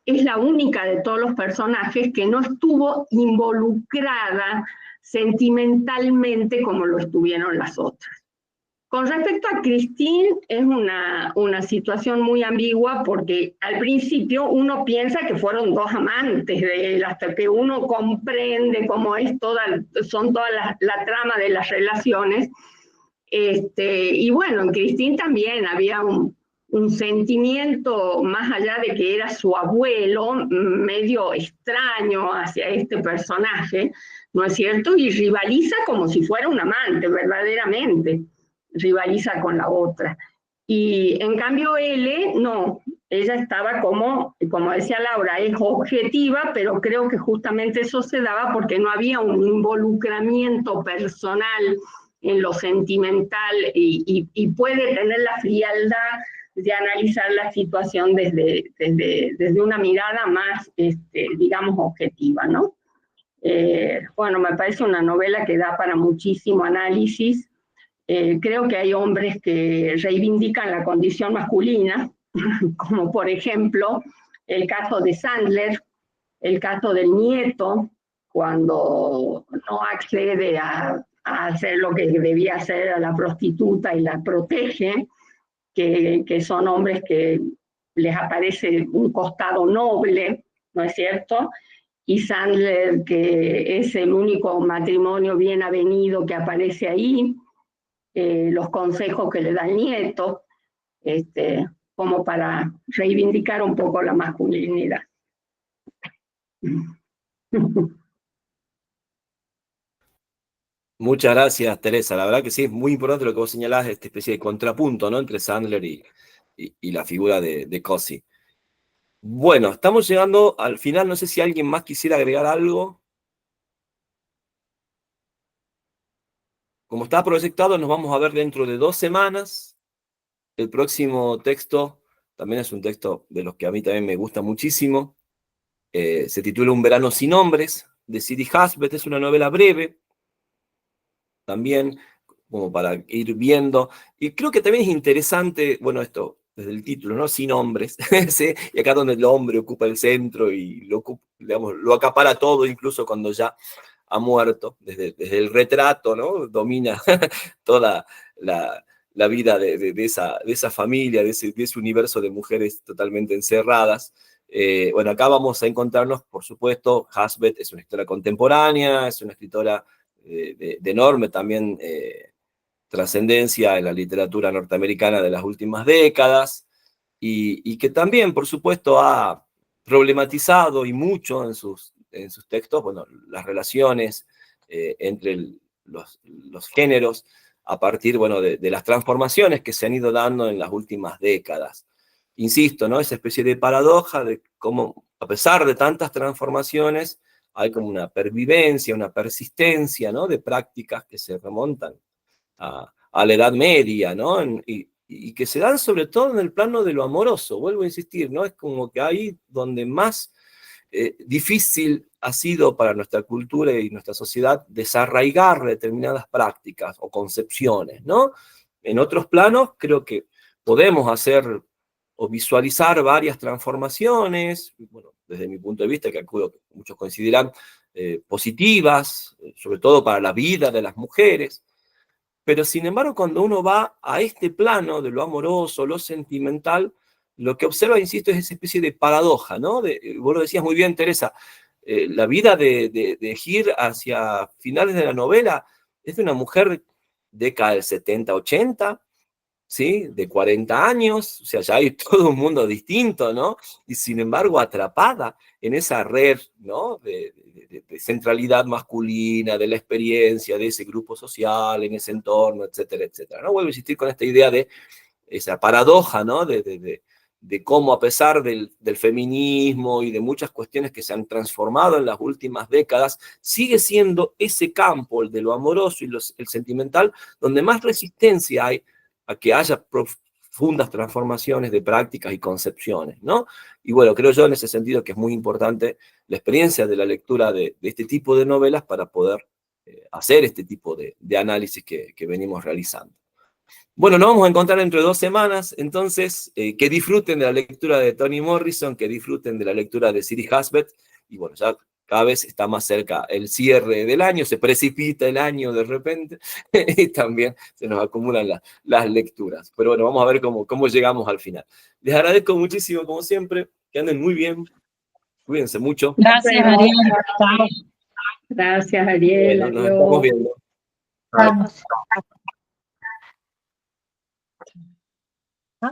es la única de todos los personajes que no estuvo involucrada sentimentalmente como lo estuvieron las otras. Con respecto a Christine, es una situación muy ambigua, porque al principio uno piensa que fueron dos amantes de él, hasta que uno comprende cómo es son toda la trama de las relaciones. Y bueno, en Christine también había un sentimiento, más allá de que era su abuelo, medio extraño hacia este personaje, ¿no es cierto? Y rivaliza como si fuera un amante, verdaderamente rivaliza con la otra. Y en cambio no, ella estaba como decía Laura, es objetiva, pero creo que justamente eso se daba porque no había un involucramiento personal en lo sentimental, y puede tener la frialdad de analizar la situación desde una mirada más, digamos, objetiva, ¿no? Bueno, me parece una novela que da para muchísimo análisis. Creo que hay hombres que reivindican la condición masculina, como por ejemplo el caso de Sandler, el caso del nieto, cuando no accede a hacer lo que debía hacer a la prostituta y la protege, que son hombres que les aparece un costado noble, ¿no es cierto? Y Sandler, que es el único matrimonio bien avenido que aparece ahí, los consejos que le da el nieto, como para reivindicar un poco la masculinidad. Muchas gracias, Teresa. La verdad que sí, es muy importante lo que vos señalás, esta especie de contrapunto, ¿no?, entre Sandler y y la figura de Cosi. Bueno, estamos llegando al final, no sé si alguien más quisiera agregar algo. Como está proyectado, nos vamos a ver dentro de 2 semanas. El próximo texto también es un texto de los que a mí también me gusta muchísimo. Se titula Un verano sin hombres, de Sidi Hasbet. Es una novela breve, también como para ir viendo. Y creo que también es interesante, bueno, esto desde el título, ¿no? Sin hombres. ¿Sí? Y acá donde el hombre ocupa el centro y digamos, lo acapara todo, incluso cuando ya ha muerto, desde el retrato, ¿no? Domina toda la vida de esa familia, de ese universo de mujeres totalmente encerradas. Bueno, acá vamos a encontrarnos, por supuesto, Hasbet es una escritora contemporánea, es una escritora de enorme también trascendencia en la literatura norteamericana de las últimas décadas, y que también, por supuesto, ha problematizado y mucho en sus textos, bueno, las relaciones entre los géneros a partir, bueno, de las transformaciones que se han ido dando en las últimas décadas. Insisto, ¿no? Esa especie de paradoja de cómo, a pesar de tantas transformaciones, hay como una pervivencia, una persistencia, ¿no? De prácticas que se remontan a la Edad Media, ¿no? Y que se dan sobre todo en el plano de lo amoroso, vuelvo a insistir, ¿no? Es como que ahí donde más difícil ha sido para nuestra cultura y nuestra sociedad desarraigar determinadas prácticas o concepciones, ¿no? En otros planos creo que podemos hacer o visualizar varias transformaciones, bueno, desde mi punto de vista, que muchos consideran positivas, sobre todo para la vida de las mujeres. Pero sin embargo, cuando uno va a este plano de lo amoroso, lo sentimental, lo que observa, insisto, es esa especie de paradoja, ¿no? Vos lo decías muy bien, Teresa, la vida de Gir hacia finales de la novela es de una mujer década del 70, 80, ¿sí? De 40 años, o sea, ya hay todo un mundo distinto, ¿no? Y sin embargo, atrapada en esa red, ¿no? De centralidad masculina, de la experiencia, de ese grupo social, en ese entorno, etcétera, etcétera. ¿No? Vuelvo a insistir con esta idea de esa paradoja, ¿no? De cómo a pesar del feminismo y de muchas cuestiones que se han transformado en las últimas décadas, sigue siendo ese campo, el de lo amoroso y el sentimental, donde más resistencia hay a que haya profundas transformaciones de prácticas y concepciones, ¿no? Y bueno, creo yo en ese sentido que es muy importante la experiencia de la lectura de este tipo de novelas para poder hacer este tipo de análisis que venimos realizando. Bueno, nos vamos a encontrar dentro de 2 semanas, entonces, que disfruten de la lectura de Toni Morrison, que disfruten de la lectura de Sidi Hasbet, y bueno, ya cada vez está más cerca el cierre del año, se precipita el año de repente, y también se nos acumulan las lecturas. Pero bueno, vamos a ver cómo llegamos al final. Les agradezco muchísimo, como siempre, que anden muy bien, cuídense mucho. Gracias, Bueno, Ariel. Chao. gracias, Ariel. Bueno, nos estamos Adiós. viendo. Vamos. ¿Ah?